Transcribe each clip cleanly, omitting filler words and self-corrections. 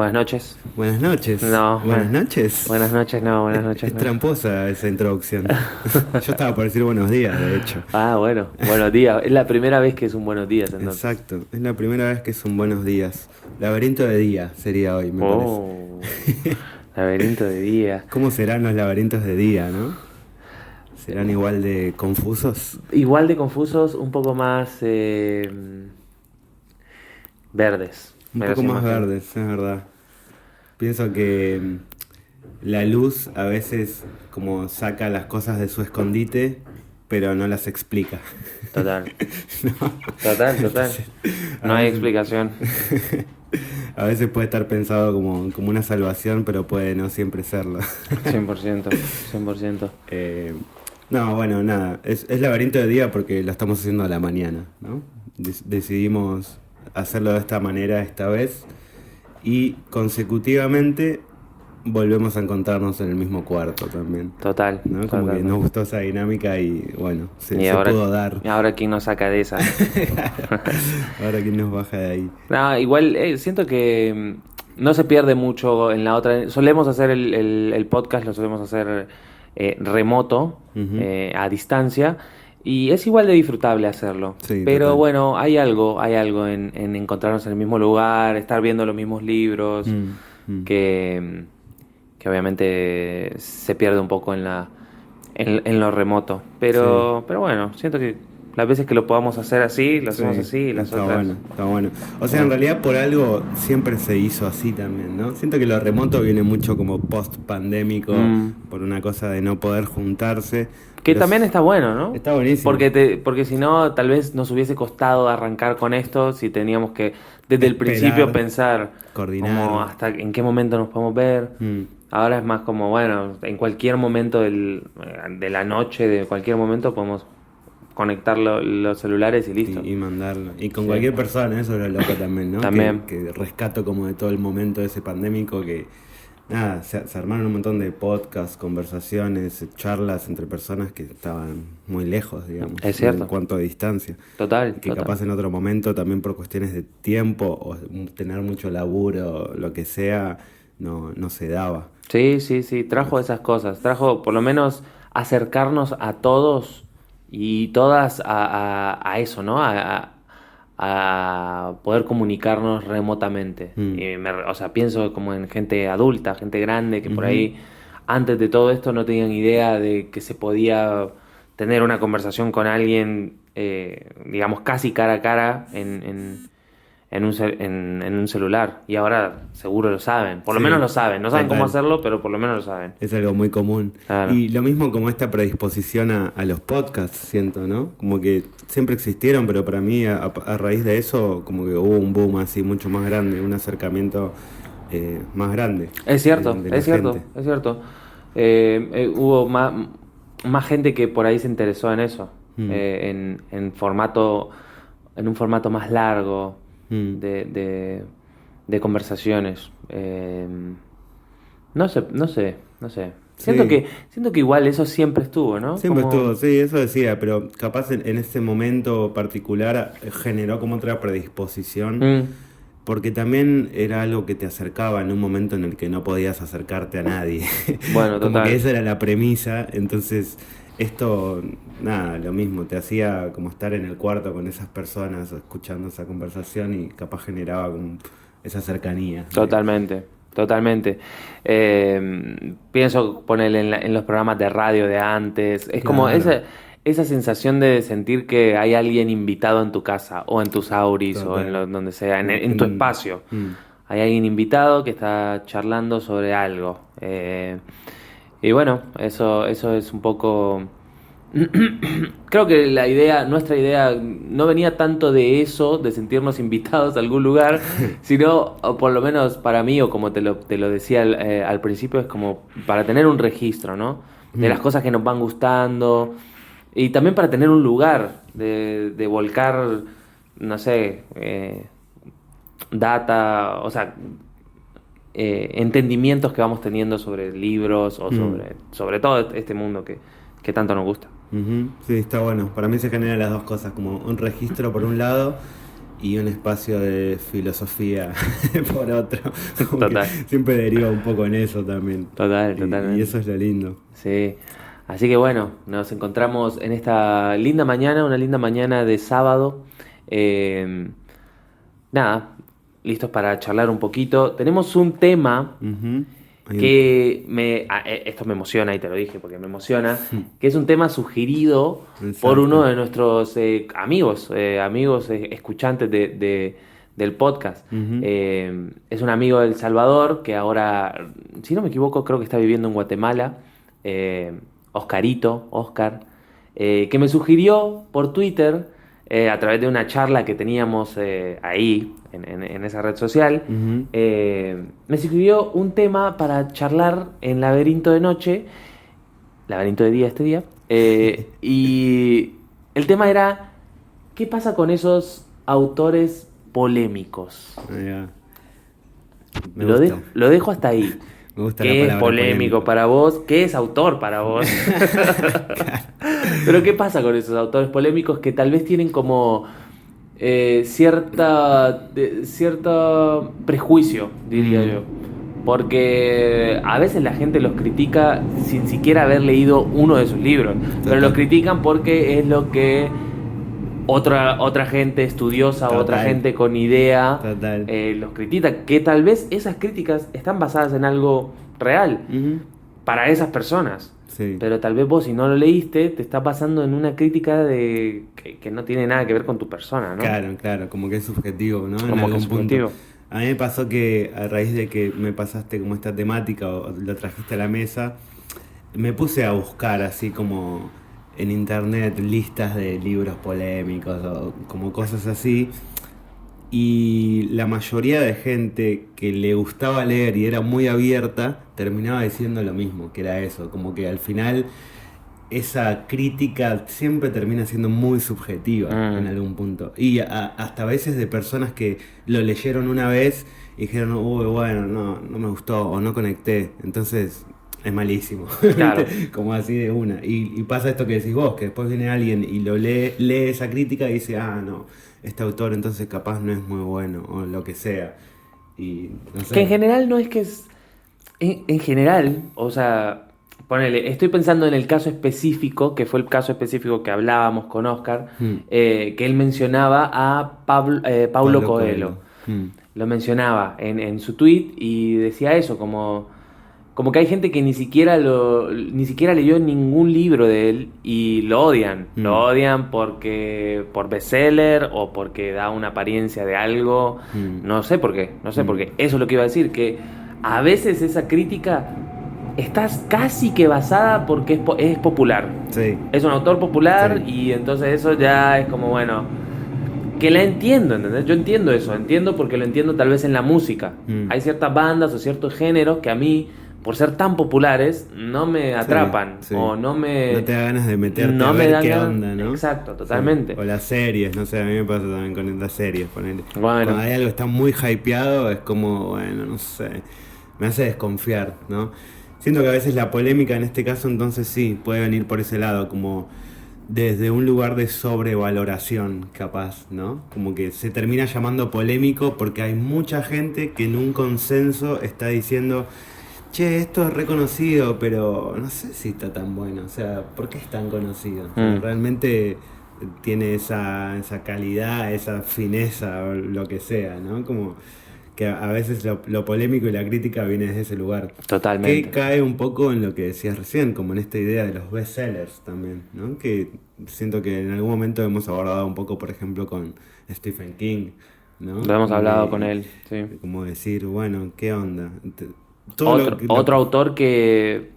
Buenas noches. Buenas noches. No, Buenas noches. Buenas noches, no, buenas Es, noches. es No. tramposa esa introducción. Yo estaba por decir buenos días, de hecho. Ah, bueno, buenos días. Es la primera vez que es un buenos días, entonces. Exacto. Es la primera vez que es un buenos días. Laberinto de día sería hoy, me Oh, laberinto de día. parece. ¿Cómo serán los laberintos de día, no? ¿Serán igual de confusos? Igual de confusos, un poco más verdes. Un me poco los más imagino. verdes, es verdad. Pienso que la luz a veces como saca las cosas de su escondite, pero no las explica. Total, ¿No? total. Entonces, No a hay veces, explicación. a veces puede estar pensado como una salvación, pero puede no siempre serlo. 100%, 100%. Eh, no, bueno, nada. Es laberinto de día porque lo estamos haciendo a la mañana, ¿no? Decidimos hacerlo de esta manera esta vez y consecutivamente volvemos a encontrarnos en el mismo cuarto también, Total, ¿no? Como que totalmente. nos gustó esa dinámica y bueno, Y se ahora, pudo dar. y ahora quién nos saca de esa. Ahora quién nos baja de ahí. No, igual siento que no se pierde mucho en la otra. Solemos hacer el podcast, lo solemos hacer remoto, Ujú. a distancia, y es igual de disfrutable hacerlo. Sí, Pero total. bueno, hay algo en encontrarnos en el mismo lugar, estar viendo los mismos libros, Mm, mm. que obviamente se pierde un poco en lo remoto. Sí. Pero bueno, siento que las veces que lo podamos hacer así, lo Sí, hacemos así, y las está otras. bueno, está bueno. O sea, en realidad por algo siempre se hizo así también, ¿no? Siento que lo remoto viene mucho como post-pandémico, Mm. por una cosa de no poder juntarse, Que pero también está bueno, ¿no? está buenísimo. Porque si no, tal vez nos hubiese costado arrancar con esto si teníamos que desde el principio Esperar, pensar como coordinar. hasta en qué momento nos podemos ver. Mm, Ahora es más como, bueno, en cualquier momento de la noche, de cualquier momento podemos conectar los celulares y listo. y mandarlo. Y con Sí. cualquier persona, eso es lo loco también, ¿no? También. Que rescato como de todo el momento ese pandémico que, nada, se armaron un montón de podcasts, conversaciones, charlas entre personas que estaban muy lejos, digamos, Es cierto. en cuanto a distancia. Total, Que total. capaz en otro momento, también por cuestiones de tiempo o tener mucho laburo, lo que sea, no se daba. Sí, trajo esas cosas, trajo por lo menos acercarnos a todos y todas a eso, ¿no? A poder comunicarnos remotamente. Mm. O sea, pienso como en gente adulta, gente grande, que por Ujú. ahí antes de todo esto no tenían idea de que se podía tener una conversación con alguien, digamos, casi cara a cara en un celular. Y ahora seguro lo saben. Por lo menos Sí, lo saben. No saben cómo total. hacerlo, pero por lo menos lo saben. Es algo muy común. Claro. Y lo mismo como esta predisposición a los podcasts, siento, ¿no? Como que siempre existieron, pero para mí a raíz de eso como que hubo un boom así mucho más grande, un acercamiento más grande Es cierto, de la es cierto, gente. es cierto. Hubo más gente que por ahí se interesó en eso. Mm, En un formato más largo mm. de conversaciones. No sé. Sí, Siento que igual eso siempre estuvo, ¿no? siempre Como. estuvo, sí, eso decía, pero capaz en ese momento particular generó como otra predisposición. Mm, Porque también era algo que te acercaba en un momento en el que no podías acercarte a nadie. bueno, Como que total. esa era la premisa. Entonces, esto, nada, lo mismo, te hacía como estar en el cuarto con esas personas, escuchando esa conversación y capaz generaba como esa cercanía. Totalmente, totalmente. Pienso ponerle en los programas de radio de antes. Es como Claro, esa sensación de sentir que hay alguien invitado en tu casa, o en tus auris, o total. donde sea, en, En- en tu en- espacio. mm, Hay alguien invitado que está charlando sobre algo. Y bueno, eso es un poco. Creo que nuestra idea no venía tanto de eso, de sentirnos invitados a algún lugar, sino, o por lo menos para mí, o como te lo decía al principio, es como para tener un registro, ¿no? De las mm, cosas que nos van gustando, y también para tener un lugar de volcar, no sé, data, o sea, entendimientos que vamos teniendo sobre libros o mm. sobre todo este mundo que tanto nos gusta. Ujú, sí, está bueno. Para mí se generan las dos cosas, como un registro por un lado y un espacio de filosofía por otro. Como Total. que siempre deriva un poco en eso también. Totalmente. Y eso es lo lindo. Sí. Así que bueno, nos encontramos en esta linda mañana, una linda mañana de sábado. Eh, Nada, listos para charlar un poquito. Tenemos un tema Ujú. que esto me emociona y te lo dije porque me emociona, que es un tema sugerido por Exacto. uno de nuestros amigos, escuchantes del podcast. Ujú. Es un amigo de El Salvador que ahora, si no me equivoco, creo que está viviendo en Guatemala. Oscar, que me sugirió por Twitter, a través de una charla que teníamos ahí, en esa red social, Ujú. me sugirió un tema para charlar en Laberinto de Noche, Laberinto de Día este día, y el tema era, ¿qué pasa con esos autores polémicos? Ahí va. Me gusta. Lo dejo hasta ahí. Me gusta la ¿Qué es palabra polémico para vos? ¿Qué es autor para vos? Pero ¿qué pasa con esos autores polémicos que tal vez tienen como cierto prejuicio, diría yo? Porque a veces la gente los critica sin siquiera haber leído uno de sus libros, pero los critican porque es lo que otra gente estudiosa, Total. otra gente con idea Total. los critica, que tal vez esas críticas están basadas en algo real Ujú. para esas personas. Sí. Pero tal vez vos, si no lo leíste, te está basando en una crítica de que no tiene nada que ver con tu persona, ¿no? Claro, como que es subjetivo, ¿no? En Como que algún es subjetivo. punto. A mí me pasó que a raíz de que me pasaste como esta temática o lo trajiste a la mesa, me puse a buscar así como en internet listas de libros polémicos o como cosas así. Y la mayoría de gente que le gustaba leer y era muy abierta, terminaba diciendo lo mismo, que era eso, como que al final esa crítica siempre termina siendo muy subjetiva en algún punto. Y hasta a veces de personas que lo leyeron una vez y dijeron, uy, bueno, no me gustó o no conecté. Entonces es malísimo. Claro. Como así de una. Y pasa esto que decís vos, que después viene alguien y lo lee esa crítica y dice, no, este autor entonces capaz no es muy bueno o lo que sea. Y no sé. Que en general no es que es... En general, o sea, ponele, estoy pensando en el caso específico, que fue el caso específico que hablábamos con Oscar, que él mencionaba a Paulo Coelho. Lo mencionaba en su tweet y decía eso, como que hay gente que ni siquiera leyó ningún libro de él y lo odian. Lo odian por bestseller o porque da una apariencia de algo. No sé por qué. Eso es lo que iba a decir, que a veces esa crítica está casi que basada porque es popular. Sí. Es un autor popular Sí. y entonces eso ya es como, bueno, que la entiendo, ¿entendés? Yo entiendo eso, entiendo porque lo entiendo tal vez en la música. Hay ciertas bandas o ciertos géneros que a mí, por ser tan populares, no me atrapan Sí. o no me... No te da ganas de meterte no a me ver dan qué ganas- onda, ¿no? Exacto, totalmente. Sí. O las series, no sé, a mí me pasa también con las series, ponele. Bueno. Cuando hay algo que está muy hypeado, es como, bueno, no sé, me hace desconfiar, ¿no? Siento que a veces la polémica en este caso entonces sí, puede venir por ese lado, como desde un lugar de sobrevaloración, capaz, ¿no? Como que se termina llamando polémico porque hay mucha gente que en un consenso está diciendo, che, esto es reconocido, pero no sé si está tan bueno. O sea, ¿por qué es tan conocido? O sea, realmente tiene esa calidad, esa fineza, o lo que sea, ¿no? Como que a veces lo polémico y la crítica viene desde ese lugar. Totalmente. Que cae un poco en lo que decías recién, como en esta idea de los bestsellers también, ¿no? Que siento que en algún momento hemos abordado un poco, por ejemplo, con Stephen King, ¿no? Lo hemos Como hablado que- con él, sí. Como decir, bueno, ¿qué onda? Otro autor que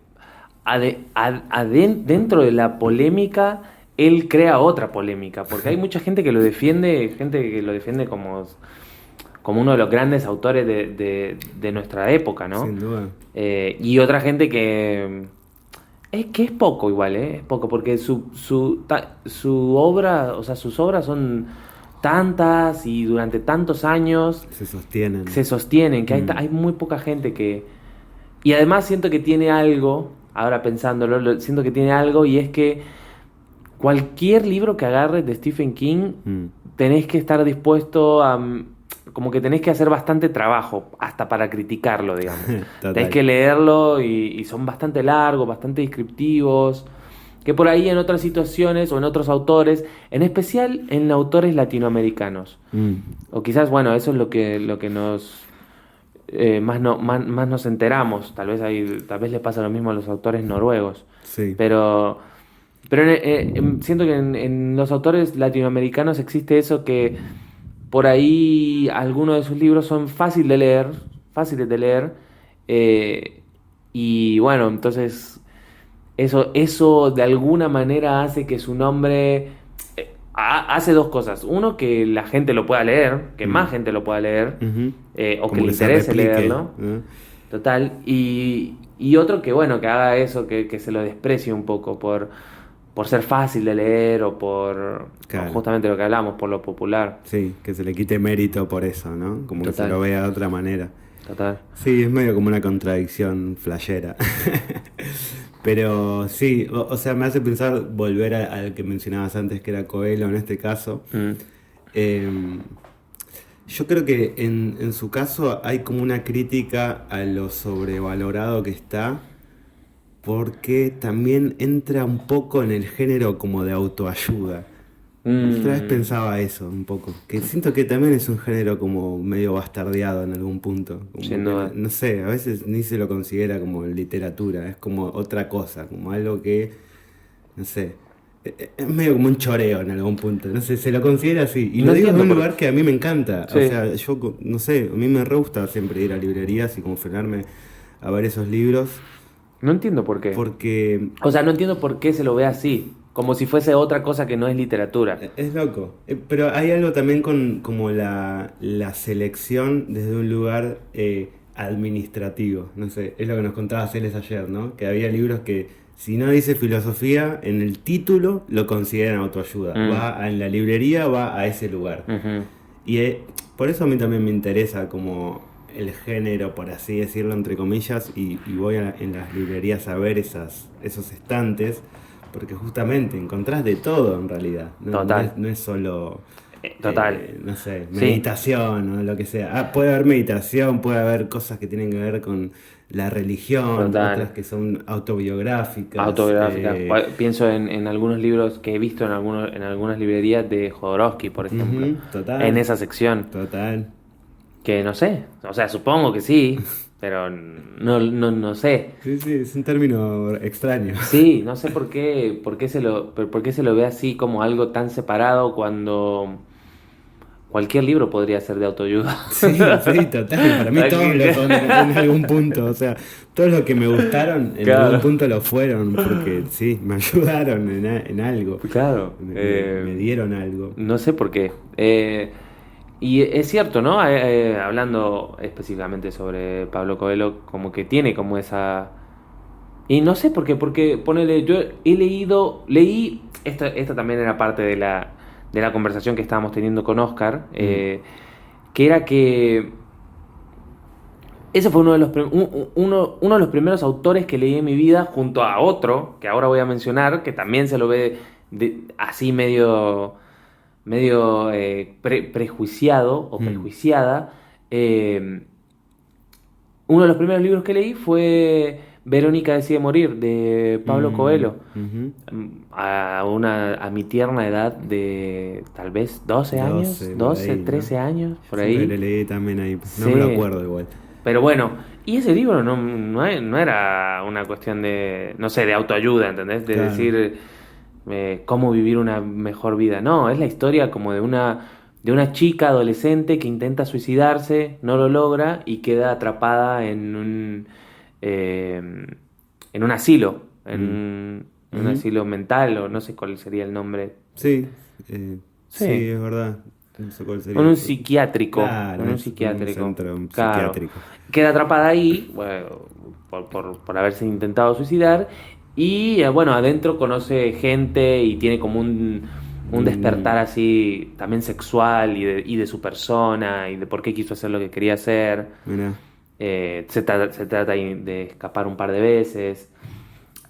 dentro de la polémica, él crea otra polémica, porque hay mucha gente que lo defiende, como uno de los grandes autores de nuestra época, ¿no? Sin duda. Y otra gente que es poco igual, es poco, porque su obra, o sea, sus obras son tantas y durante tantos años Se sostienen. se sostienen, que hay muy poca gente que... Y además siento que tiene algo, ahora pensándolo, siento que tiene algo y es que cualquier libro que agarres de Stephen King, Mm. tenés que estar dispuesto a... Como que tenés que hacer bastante trabajo, hasta para criticarlo, digamos. Tenés que Total. leerlo y son bastante largos, bastante descriptivos, que por ahí en otras situaciones o en otros autores, en especial en autores latinoamericanos. Mm. O quizás, bueno, eso es lo que nos más, no, más nos enteramos. Tal vez le pasa lo mismo a los autores noruegos. Sí. Pero, siento que en los autores latinoamericanos existe eso que por ahí algunos de sus libros son fáciles de leer. eh, y bueno, entonces eso de alguna manera hace que su nombre hace dos cosas. Uno, que la gente lo pueda leer, que Mm. más gente lo pueda leer, Ujú. o que Como le que se interese replique, leerlo. ¿no? Total. Y otro que, bueno, que haga eso, que se lo desprecie un poco por ser fácil de leer o por Claro. justamente lo que hablamos, por lo popular. Sí, que se le quite mérito por eso, ¿no? Como que se Total, lo vea de otra manera. total. Sí, es medio como una contradicción flashera. Pero sí, o sea, me hace pensar volver al que mencionabas antes, que era Coelho en este caso. Mm, Em, yo creo que en su caso hay como una crítica a lo sobrevalorado que está, porque también entra un poco en el género como de autoayuda. La otra vez mm, pensaba eso un poco, que siento que también es un género como medio bastardeado en algún punto, como sin que duda. no sé, a veces ni se lo considera como literatura, es como otra cosa, como algo que, no sé, es medio como un choreo en algún punto, no sé, se lo considera así, y No lo digo en entiendo un por lugar que a mí me encanta, o Sí. sea, no sé, a mí me re gusta siempre ir a librerías y como frenarme a ver esos libros, No entiendo por qué. porque O sea, no entiendo por qué se lo ve así. Como si fuese otra cosa que no es literatura. es loco. Pero hay algo también con como la selección desde un lugar administrativo. No sé, es lo que nos contaba Celes ayer, ¿no? Que había libros que si no dice filosofía, en el título lo consideran autoayuda. Mm, En la librería, va a ese lugar. ujú. Y por eso a mí también me interesa como el género, por así decirlo, entre comillas, y voy en las librerías a ver esos estantes, porque justamente encontrás de todo en realidad. Total. No es solo, Total. no sé, Sí, meditación o lo que sea. Puede haber meditación, puede haber cosas que tienen que ver con la religión, otras total. que son autobiográficas. Autobiográficas. Pienso en algunos libros que he visto en algunas librerías de Jodorowsky, por ejemplo. Ujú, En total, esa sección. total. Que no sé. O sea, supongo que sí. Pero no sé. Sí, sí, es un término extraño. Sí, no sé por qué se lo ve así como algo tan separado cuando cualquier libro podría ser de autoayuda. Sí, sí, total. Para mí todos lo son en algún punto. O sea, todos los que me gustaron en algún Claro, punto lo fueron porque sí, me ayudaron en algo. claro. Me dieron algo. No sé por qué. Y es cierto, ¿no? Hablando específicamente sobre Pablo Coelho, como que tiene como esa... Y no sé por qué, porque ponele, yo leí, esta también era parte de la conversación que estábamos teniendo con Oscar, Mm, que era que ese fue uno de los primeros autores que leí en mi vida junto a otro, que ahora voy a mencionar, que también se lo ve así medio prejuiciado o mm, prejuiciada. eh, Uno de los primeros libros que leí fue Verónica decide morir, de Pablo Coelho. ujú. A mi tierna edad de tal vez 12 años, 12 por 12 ahí, ¿no? 13 años, por Siento que ahí. le leí también ahí. No me lo Sí, acuerdo igual. pero bueno, y ese libro no era una cuestión de, no sé, de autoayuda, ¿entendés? De Claro. decir cómo vivir una mejor vida. No, es la historia como de una chica adolescente que intenta suicidarse, no lo logra y queda atrapada eh, en un asilo, Mm, en un ujú. asilo mental, o no sé cuál sería el nombre. Sí, sí, Sí, es verdad. No sé cuál en sería. un psiquiátrico, Claro, en un es un psiquiátrico, centro claro. psiquiátrico. Queda atrapada ahí, bueno, por haberse intentado suicidar, y bueno, adentro conoce gente y tiene como un despertar Mm, así, también sexual y de su persona, y de por qué quiso hacer lo que quería hacer. mirá. Se trata de escapar un par de veces.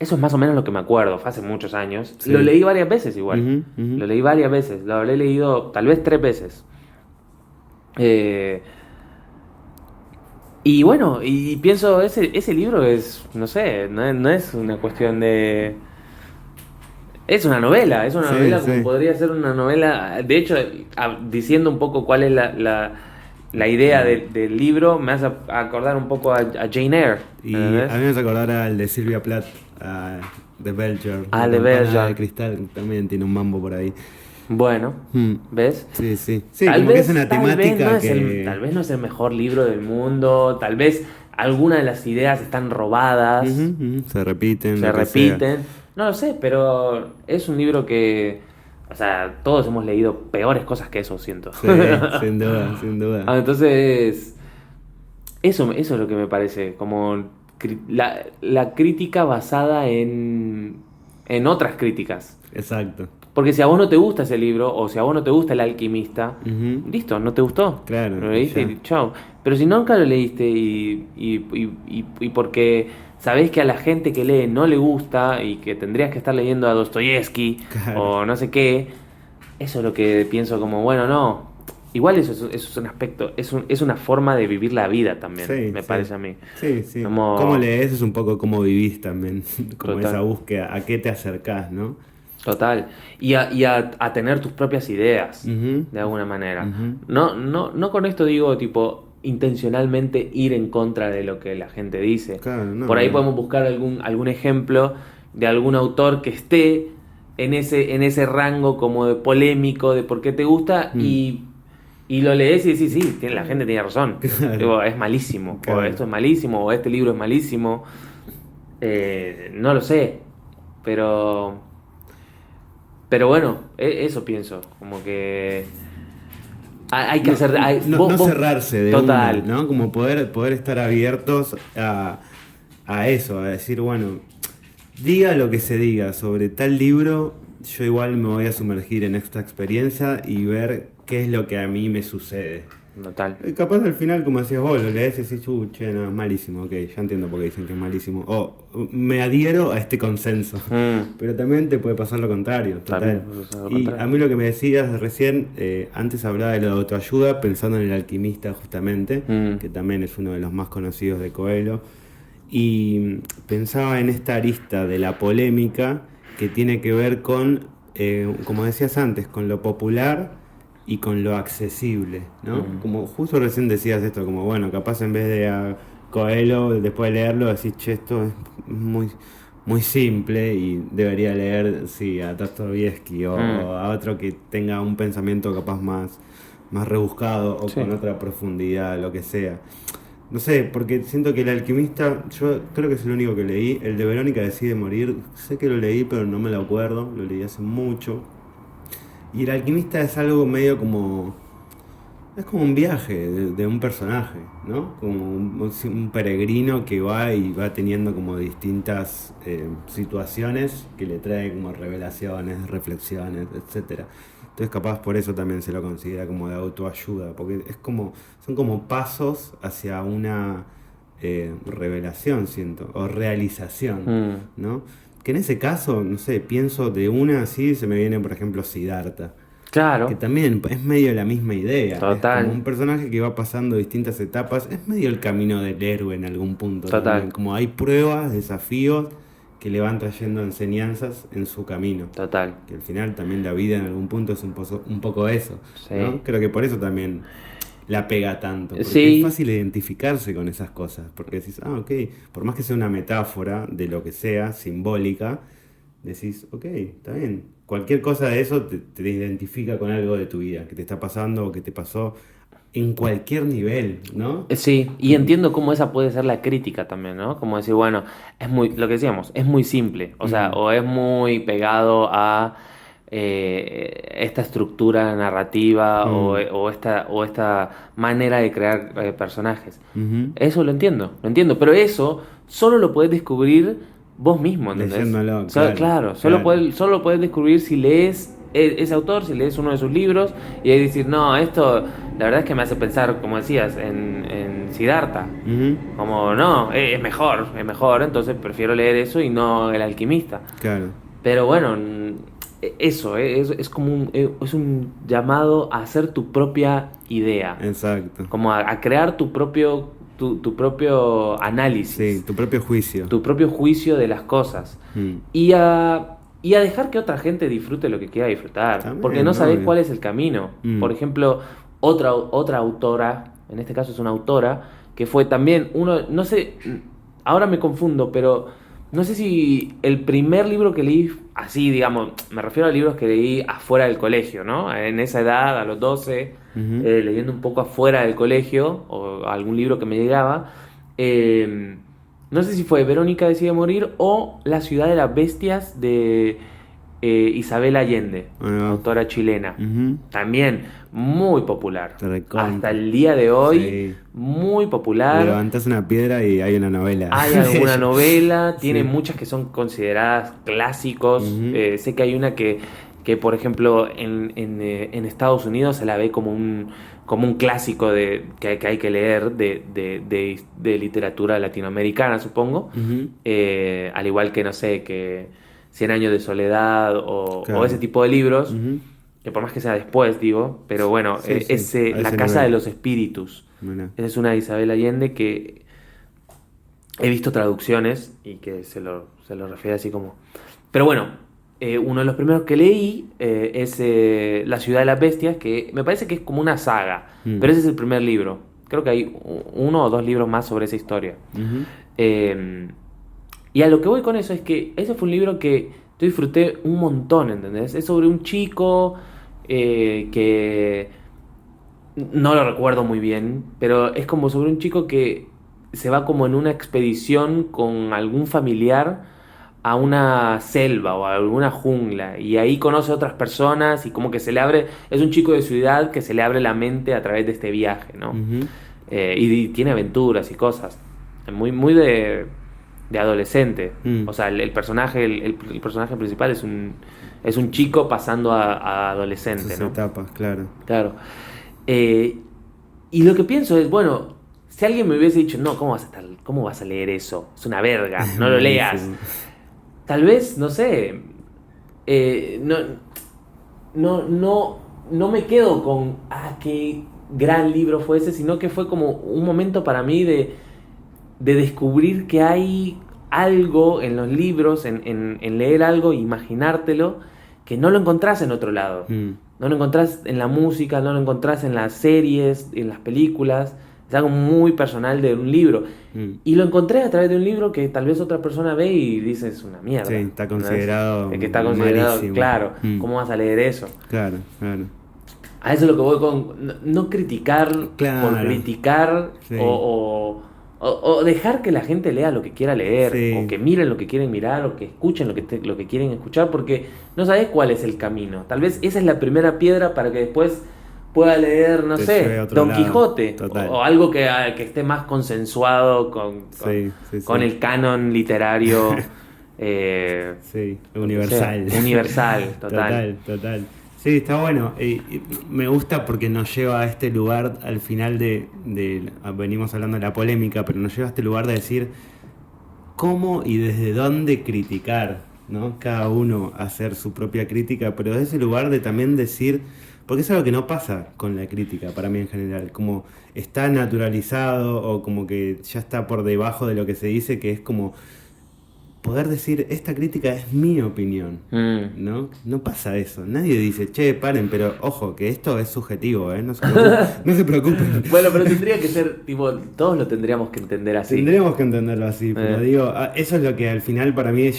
Eso es más o menos lo que me acuerdo, fue hace muchos años. Sí. Lo leí varias veces igual. Ujú, ujú. Lo leí varias veces. Lo habré leído tal vez 3 veces. Eh, y bueno, y pienso, ese libro es, no sé, no es una cuestión de... Es una Sí, novela como sí. podría ser una novela. De hecho, diciendo un poco cuál es la idea del libro, me hace acordar un poco a Jane Eyre. Y a ¿Entendés? mí me hace acordar al de Silvia Plath, a The Belger, Ah, la de campana de Belgian. cristal, también tiene un mambo por ahí. Bueno, Mm, ¿ves? sí, sí. Sí, como que es una temática Tal que vez no es el mejor libro del mundo, tal vez algunas de las ideas están robadas, ujú, ujú, se repiten, se lo que sea. repiten, no lo sé, pero es un libro que, o sea, todos hemos leído peores cosas que eso, siento. Sí, sin duda, sin duda. Entonces, eso es lo que me parece, como la crítica basada en otras críticas. Exacto. Porque si a vos no te gusta ese libro, o si a vos no te gusta El Alquimista, Ujú, listo, no te gustó. claro, Lo y leíste ya. y chao. Pero si nunca lo leíste y porque sabés que a la gente que lee no le gusta y que tendrías que estar leyendo a Dostoyevsky Claro. o no sé qué, eso es lo que pienso como, bueno, no. Igual eso es un aspecto, es una forma de vivir la vida también, Sí, me sí. parece a mí. Sí, sí. Cómo Como, lees es un poco cómo vivís también, como esa total. búsqueda, a qué te acercás, ¿no? Total. A tener tus propias ideas, Ujú, de alguna manera. ujú. No con esto digo, tipo, intencionalmente ir en contra de lo que la gente dice. Claro, no, Por ahí no. podemos buscar algún ejemplo de algún autor que esté en ese rango como de polémico, de por qué te gusta, Mm, y lo lees y decís, sí, la gente tiene razón. claro, Digo, es malísimo, o claro. esto es malísimo, o este libro es malísimo. No lo sé, pero... Pero bueno, eso pienso, como que hay que No, hacer... no cerrarse de una, Total, ¿no? Como poder estar abiertos a eso, a decir, bueno, diga lo que se diga sobre tal libro, yo igual me voy a sumergir en esta experiencia y ver qué es lo que a mí me sucede. total. Capaz al final, como decías vos, lo lees y decís, che, no, es malísimo, ok, ya entiendo por qué dicen que es malísimo. O me adhiero a este consenso. Mm, Pero también te puede pasar lo contrario, también, total. eso es lo Y a contrario. mí lo que me decías recién, antes hablaba de la autoayuda, pensando en El Alquimista justamente, Mm, que también es uno de los más conocidos de Coelho. Y pensaba en esta arista de la polémica que tiene que ver con, como decías antes, con lo popular y con lo accesible, ¿no? mm, Como justo recién decías esto, como bueno, capaz en vez de a Coelho, después de leerlo, decís, che, esto es muy, muy simple y debería leer, sí, a Dostoyevsky o mm, a otro que tenga un pensamiento capaz más rebuscado o sí. con otra profundidad, lo que sea. No sé, porque siento que El Alquimista, yo creo que es el único que leí. El de Verónica decide morir, sé que lo leí, pero no me lo acuerdo, lo leí hace mucho. Y El Alquimista es algo medio como... Es como un viaje de un personaje, ¿no? Como un peregrino que va y va teniendo como distintas situaciones que le trae como revelaciones, reflexiones, etcétera. Entonces capaz por eso también se lo considera como de autoayuda, porque es como, son como pasos hacia una revelación, siento, o realización, Mm, ¿no? Que en ese caso, no sé, pienso de una así, se me viene por ejemplo Siddhartha, que claro, también es medio la misma idea, es como total, un personaje que va pasando distintas etapas, es medio el camino del héroe en algún punto también, total, como hay pruebas, desafíos que le van trayendo enseñanzas en su camino, total. que al final también la vida en algún punto es un poco eso, Sí. ¿no? Creo que por eso también la pega tanto, porque es Sí, fácil identificarse con esas cosas, porque decís, ah, ok, por más que sea una metáfora de lo que sea, simbólica, decís, ok, está bien. Cualquier cosa de eso te identifica con algo de tu vida, que te está pasando o que te pasó en cualquier nivel, ¿no? sí, y entiendo cómo esa puede ser la crítica también, ¿no? Como decir, bueno, lo que decíamos, es muy simple, o sea, Mm, o es muy pegado a esta estructura narrativa o, mm, o esta manera de crear personajes. ujú. Eso lo entiendo, pero eso solo lo puedes descubrir vos mismo, ¿entendés? Leyéndolo, claro, Claro, claro. solo lo puedes descubrir si lees ese autor, si lees uno de sus libros y ahí decir, no, esto la verdad es que me hace pensar, como decías, en Siddhartha. Ujú, Como, no, es mejor, entonces prefiero leer eso y no El alquimista. claro, Pero bueno, eso, es como es un llamado a hacer tu propia idea, exacto. como a crear tu propio Sí, análisis, tu propio juicio. tu propio juicio de las cosas Mm. y a dejar que otra gente disfrute lo que quiera disfrutar, porque También, no sabés obvio. cuál es el camino. Mm. Por ejemplo, otra autora, en este caso es una autora, que fue también uno, no sé, ahora me confundo, pero no sé si el primer libro que leí, así digamos, me refiero a libros que leí afuera del colegio, ¿no? En esa edad, a los 12 Ujú. leyendo un poco afuera del colegio, o algún libro que me llegaba. eh, no sé si fue Verónica decide morir o La ciudad de las bestias de Isabel Allende, Ahí va. autora chilena. Ujú. También muy popular. Te Hasta recontra. el día de hoy, Sí. muy popular. Levantas una piedra y hay una novela Hay de alguna ella. novela, tiene Sí. muchas que son consideradas clásicos. Ujú. Sé que hay una que por ejemplo, en Estados Unidos se la ve como un clásico que hay que leer de literatura latinoamericana, supongo. Ujú. Al igual que, no sé, que Cien años de soledad o ese Claro. tipo de libros, Ujú. que por más que sea después, digo, pero bueno, Sí, sí, a La ese Casa de nivel. los Espíritus. Mirá. Esa es una de Isabel Allende que he visto traducciones y que se lo refiere así como... Pero bueno, uno de los primeros que leí es La ciudad de las bestias, que me parece que es como una saga, Mm. pero ese es el primer libro. Creo que hay uno o dos libros más sobre esa historia. Ujú. Eh, y a lo que voy con eso es que ese fue un libro que yo disfruté un montón, ¿entendés? Es sobre un chico que no lo recuerdo muy bien, pero es como sobre un chico que se va como en una expedición con algún familiar a una selva o a alguna jungla y ahí conoce a otras personas y como que se le abre, es un chico de ciudad que se le abre la mente a través de este viaje, ¿no? Ujú. Y tiene aventuras y cosas, muy de adolescente. Mm. O sea, el personaje, el personaje principal es un chico pasando a adolescente, Sus ¿no? etapas, claro. Claro. Eh, y lo que pienso es, bueno, si alguien me hubiese dicho, no, cómo vas a leer eso? Es una verga, no lo leas. Malísimo. Tal vez, no sé, no, no me quedo con, qué gran libro fue ese, sino que fue como un momento para mí de descubrir que hay algo en los libros, en leer algo, imaginártelo, que no lo encontrás en otro lado. Mm. No lo encontrás en la música, no lo encontrás en las series, en las películas. Es algo muy personal de un libro. Mm. Y lo encontré a través de un libro que tal vez otra persona ve y dice es una mierda. Sí, está ¿no es? considerado Que está considerado, malísimo. claro, Mm. ¿cómo vas a leer eso? Claro, claro. A eso es lo que voy con no criticar Claro. por criticar Sí. o dejar que la gente lea lo que quiera leer, Sí. o que miren lo que quieren mirar, o que escuchen lo que quieren escuchar, porque no sabes cuál es el camino. Tal vez esa es la primera piedra para que después pueda leer, no Te lleve sé, a otro Don lado. Quijote, Total. o algo que esté más consensuado Sí, sí, con sí. el canon literario. Sí, lo que universal. sea. Universal, total. Total. Sí, está bueno. Y me gusta porque nos lleva a este lugar al final venimos hablando de la polémica, pero nos lleva a este lugar de decir cómo y desde dónde criticar, ¿no? Cada uno hacer su propia crítica, pero desde ese lugar de también decir, porque es algo que no pasa con la crítica, para mí en general, como está naturalizado o como que ya está por debajo de lo que se dice, que es como poder decir, esta crítica es mi opinión, Mm. ¿no? No pasa eso. Nadie dice, che, paren, pero ojo, que esto es subjetivo, ¿eh? No se preocupen. No se preocupen. Bueno, pero tendría que ser, tipo, todos lo tendríamos que entender así. Tendremos que entenderlo así, pero Eh. digo, eso es lo que al final para mí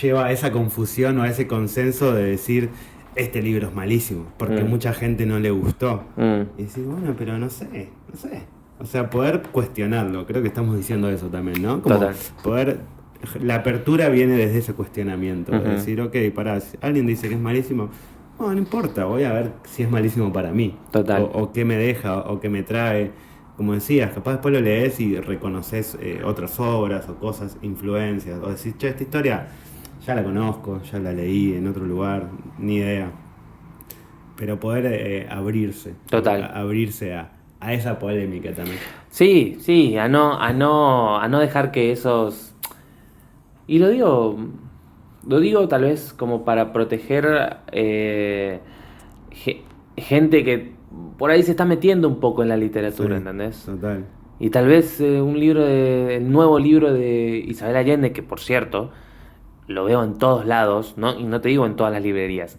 lleva a esa confusión o a ese consenso de decir, este libro es malísimo, porque mucha gente no le gustó. Mm. Y decir, bueno, pero no sé. O sea, poder cuestionarlo, creo que estamos diciendo eso también, ¿no? Como Total. poder... La apertura viene desde ese cuestionamiento, de decir, ok, pará, si alguien dice que es malísimo, no importa, voy a ver si es malísimo para mí. Total. O qué me deja, o qué me trae. Como decías, capaz después lo lees y reconoces otras obras o cosas, influencias, o decís, che, esta historia ya la conozco, ya la leí en otro lugar, ni idea. pero poder abrirse. Total. Abrirse a esa polémica también. Sí, sí, a no dejar que esos... Y lo digo tal vez como para proteger gente que por ahí se está metiendo un poco en la literatura, Sí, ¿entendés? total. Y tal vez el nuevo libro de Isabel Allende, que por cierto, lo veo en todos lados, ¿no? Y no te digo en todas las librerías,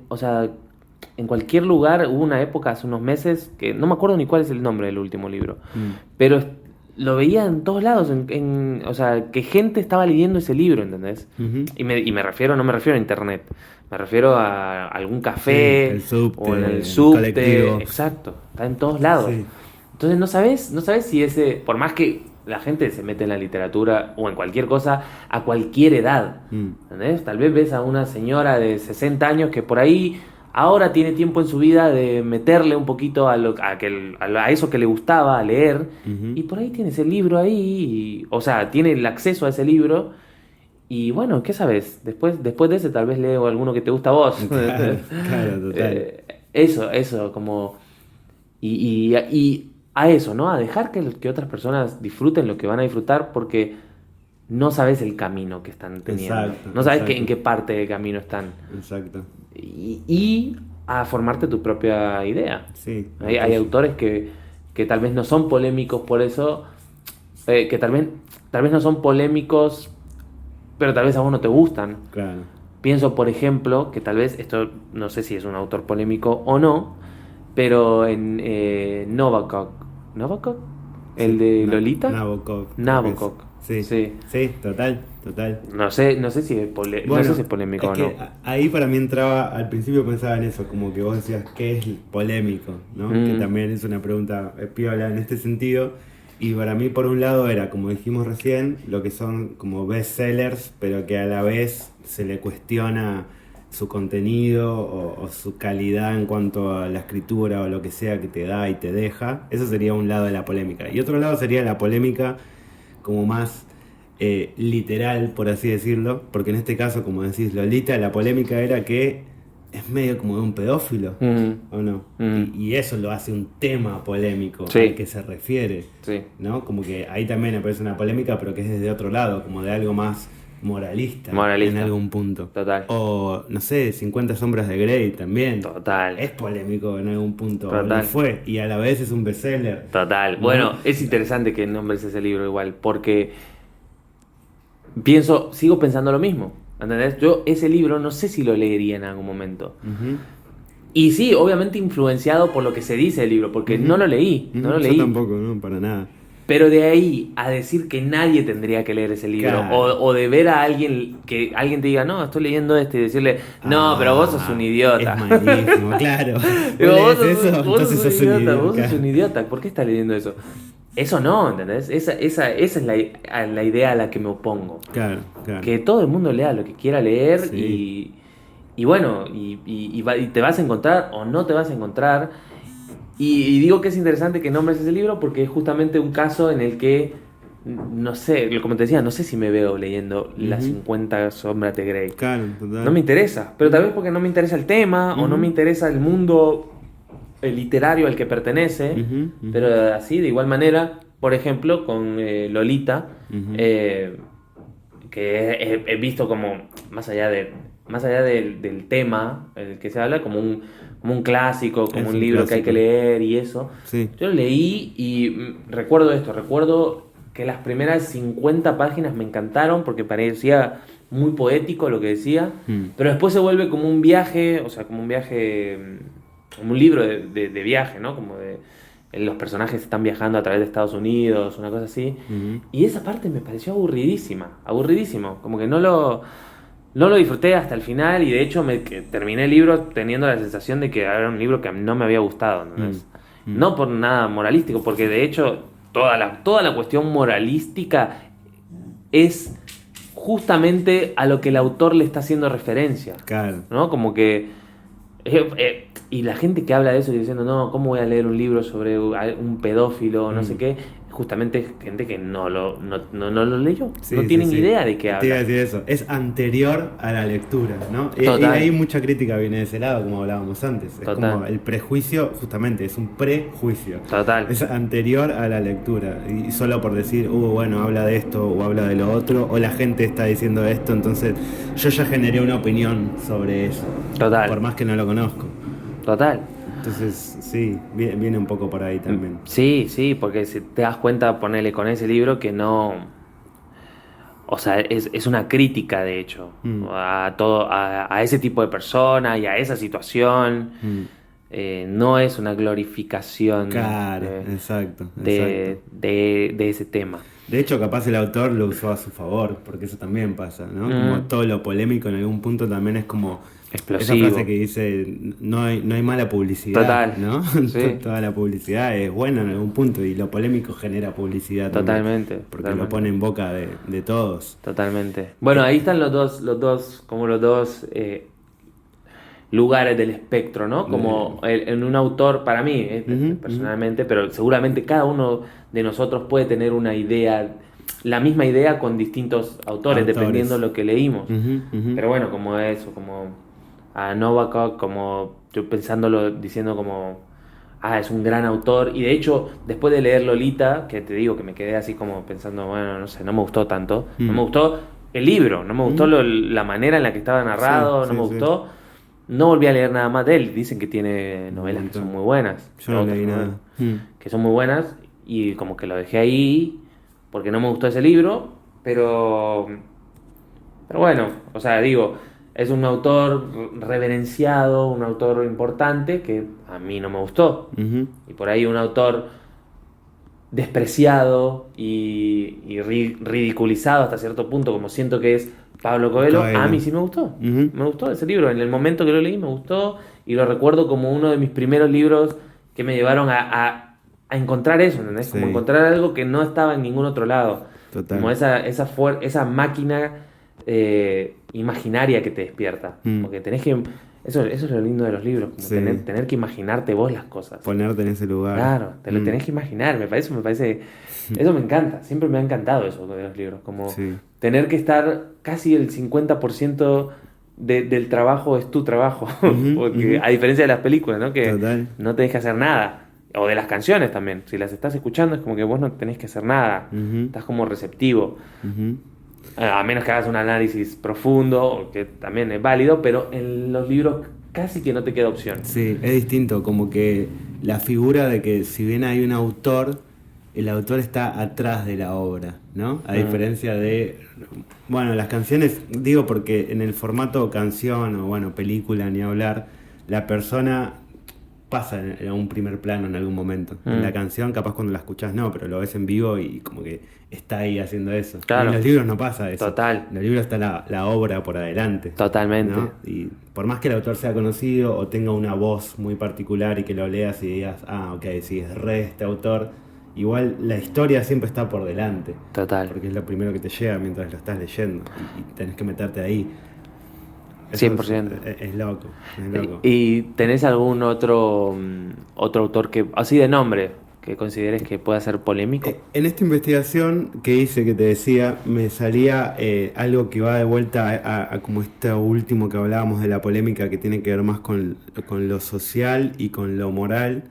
o sea, en cualquier lugar. Hubo una época hace unos meses que no me acuerdo ni cuál es el nombre del último libro, pero lo veía en todos lados, o sea, que gente estaba leyendo ese libro, ¿entendés? Ujú. Y me refiero, no me refiero a internet, me refiero a algún café, Sí, el subte, o en el el subte, colectivo. exacto, está en todos lados. Sí. Entonces no sabes si por más que la gente se mete en la literatura o en cualquier cosa a cualquier edad, ¿entendés? Tal vez ves a una señora de 60 años que por ahí ahora tiene tiempo en su vida de meterle un poquito a eso que le gustaba, a leer, Ujú. y por ahí tiene ese libro ahí, o sea, tiene el acceso a ese libro, y bueno, ¿qué sabes? Después de ese tal vez leo alguno que te gusta a vos. Claro, claro, total. Eso, como... Y a eso, ¿no? A dejar que otras personas disfruten lo que van a disfrutar, porque no sabes el camino que están teniendo. Exacto, No sabes exacto. en qué parte del camino están. Exacto. Y a formarte tu propia idea. Sí. Hay autores que tal vez no son polémicos por eso, que tal vez no son polémicos, pero tal vez a vos no te gustan. Claro. Pienso, por ejemplo, que tal vez, esto no sé si es un autor polémico o no, pero en Nabokov. ¿Nabokov? ¿El Sí, de Lolita? Nabokov. Nabokov. Sí. Sí. Sí, total, total. No sé si es, no sé si es polémico es o no. que ahí para mí entraba, al principio pensaba en eso, como que vos decías, ¿qué es polémico? ¿No? Que también es una pregunta piola en este sentido. Y para mí, por un lado, era, como dijimos recién, lo que son como bestsellers, pero que a la vez se le cuestiona su contenido o su calidad en cuanto a la escritura o lo que sea que te da y te deja. Eso sería un lado de la polémica. Y otro lado sería la polémica como más literal, por así decirlo, porque en este caso, como decís, Lolita, la polémica era que es medio como de un pedófilo, ¿o no? Y eso lo hace un tema polémico Sí. al que se refiere, Sí. ¿no? Como que ahí también aparece una polémica, pero que es desde otro lado, como de algo más moralista, Moralista. en algún punto. Total. O, no sé, 50 sombras de Grey también. Total. Es polémico en algún punto, o Total. lo fue, y a la vez es un bestseller. Total. ¿No? Bueno, es interesante que nombres ese libro igual, porque sigo pensando lo mismo, ¿entendés? Yo ese libro no sé si lo leería en algún momento. Ujú. Y sí, obviamente influenciado por lo que se dice del libro, porque no lo leí, no lo Yo leí. tampoco, no, para nada. Pero de ahí a decir que nadie tendría que leer ese libro, Claro. o de ver a alguien, que alguien te diga, no, estoy leyendo este, y decirle, no, pero vos sos un idiota. Es malísimo, claro. Digo, ¿Vos vos lees eso? vos Entonces sos sos un un idiota, vos idiota. sos un idiota, ¿por qué estás leyendo eso? Eso no, ¿entendés? Esa es la idea a la que me opongo. Claro, claro. Que todo el mundo lea lo que quiera leer, Sí. y bueno, y te vas a encontrar o no te vas a encontrar. Y digo que es interesante que nombres ese libro porque es justamente un caso en el que, no sé, como te decía, no sé si me veo leyendo las 50 sombras de Grey. Claro, total. No me interesa, pero tal vez porque no me interesa el tema o no me interesa el mundo literario al que pertenece, pero así, de igual manera, por ejemplo, con Lolita, que he visto como, más allá del tema del que se habla, como un clásico, como Es un un libro que hay que clásico. leer y eso. Sí. Yo lo leí y recuerdo que las primeras 50 páginas me encantaron porque parecía muy poético lo que decía, pero después se vuelve como un viaje, o sea, como un libro de viaje, ¿no? Como de los personajes están viajando a través de Estados Unidos, una cosa así. Y esa parte me pareció aburridísimo, como que no lo disfruté hasta el final, y de hecho que terminé el libro teniendo la sensación de que era un libro que no me había gustado, ¿entendés? No por nada moralístico, porque de hecho toda la cuestión moralística es justamente a lo que el autor le está haciendo referencia, Claro. ¿no? Como que y la gente que habla de eso y diciendo, no, ¿cómo voy a leer un libro sobre un pedófilo, no sé qué? justamente gente que no lo leyó, Sí, no sí, tienen sí. idea de qué Te iba a habla. decir eso. Es anterior a la lectura, ¿no? Y Total. ahí mucha crítica viene de ese lado, como hablábamos antes. Es Total. como el prejuicio, justamente, es un prejuicio. Total. Es anterior a la lectura. Y solo por decir, bueno, habla de esto o habla de lo otro, o la gente está diciendo esto, entonces yo ya generé una opinión sobre eso. Total. Por más que no lo conozco. Total. Entonces, sí, viene un poco por ahí también. Sí, sí, porque si te das cuenta, ponele con ese libro que no. O sea, es una crítica, de hecho, a todo, a ese tipo de persona y a esa situación. No es una glorificación Claro, exacto. de ese tema. De hecho, capaz el autor lo usó a su favor, porque eso también pasa, ¿no? Como todo lo polémico en algún punto también es como explosivo. esa frase que dice, no hay mala publicidad, Total. ¿no? Sí. Toda la publicidad es buena en algún punto y lo polémico genera publicidad Totalmente. también, porque lo pone en boca de todos. Totalmente. Bueno, ahí están los dos lugares del espectro, ¿no? Como en un autor, para mí, personalmente, pero seguramente cada uno de nosotros puede tener una idea, la misma idea con distintos autores. Dependiendo de lo que leímos. Pero bueno, como eso, como a Nabokov, como yo pensándolo, diciendo como, es un gran autor. Y de hecho, después de leer Lolita, que te digo que me quedé así como pensando, bueno, no sé, no me gustó tanto. No me gustó el libro, no me gustó la manera en la que estaba narrado, no me gustó. No volví a leer nada más de él. Dicen que tiene novelas que son muy buenas. Yo no leí nada. Que son muy buenas. Y como que lo dejé ahí porque no me gustó ese libro. Pero bueno, o sea, digo, es un autor reverenciado, un autor importante que a mí no me gustó. Y por ahí un autor despreciado y ridiculizado hasta cierto punto, como siento que es Pablo Coelho. A mí sí me gustó. Me gustó ese libro. En el momento que lo leí me gustó y lo recuerdo como uno de mis primeros libros que me llevaron a encontrar eso, ¿entendés? Como encontrar algo que no estaba en ningún otro lado. Total. Como esa máquina imaginaria que te despierta. Porque tenés que... Eso es lo lindo de los libros, como tener que imaginarte vos las cosas. Ponerte en ese lugar. Claro, te lo tenés que imaginar, me parece, eso me encanta, siempre me ha encantado eso de los libros, como tener que estar casi el 50% del trabajo es tu trabajo, porque a diferencia de las películas, ¿no? Que no tenés que hacer nada, o de las canciones también, si las estás escuchando es como que vos no tenés que hacer nada, estás como receptivo. A menos que hagas un análisis profundo, que también es válido, pero en los libros casi que no te queda opción. Sí, es distinto, como que la figura de que si bien hay un autor, el autor está atrás de la obra, ¿no? A diferencia de, bueno, las canciones, digo porque en el formato canción o, bueno, película, ni hablar, la persona pasa en un primer plano en algún momento. En la canción, capaz cuando la escuchás no, pero lo ves en vivo y como que está ahí haciendo eso. Claro. En los libros no pasa eso. Total. En los libros está la obra por adelante. Totalmente. ¿No? Y por más que el autor sea conocido o tenga una voz muy particular y que lo leas y digas, ok, sí, es re este autor, igual la historia siempre está por delante. Total. Porque es lo primero que te llega mientras lo estás leyendo y tenés que meterte ahí. Eso 100%. Es loco, es loco. ¿Y tenés algún otro autor que, así de nombre, que consideres que pueda ser polémico? En esta investigación que hice, que te decía, me salía algo que va de vuelta a como esto último que hablábamos de la polémica, que tiene que ver más con lo social y con lo moral,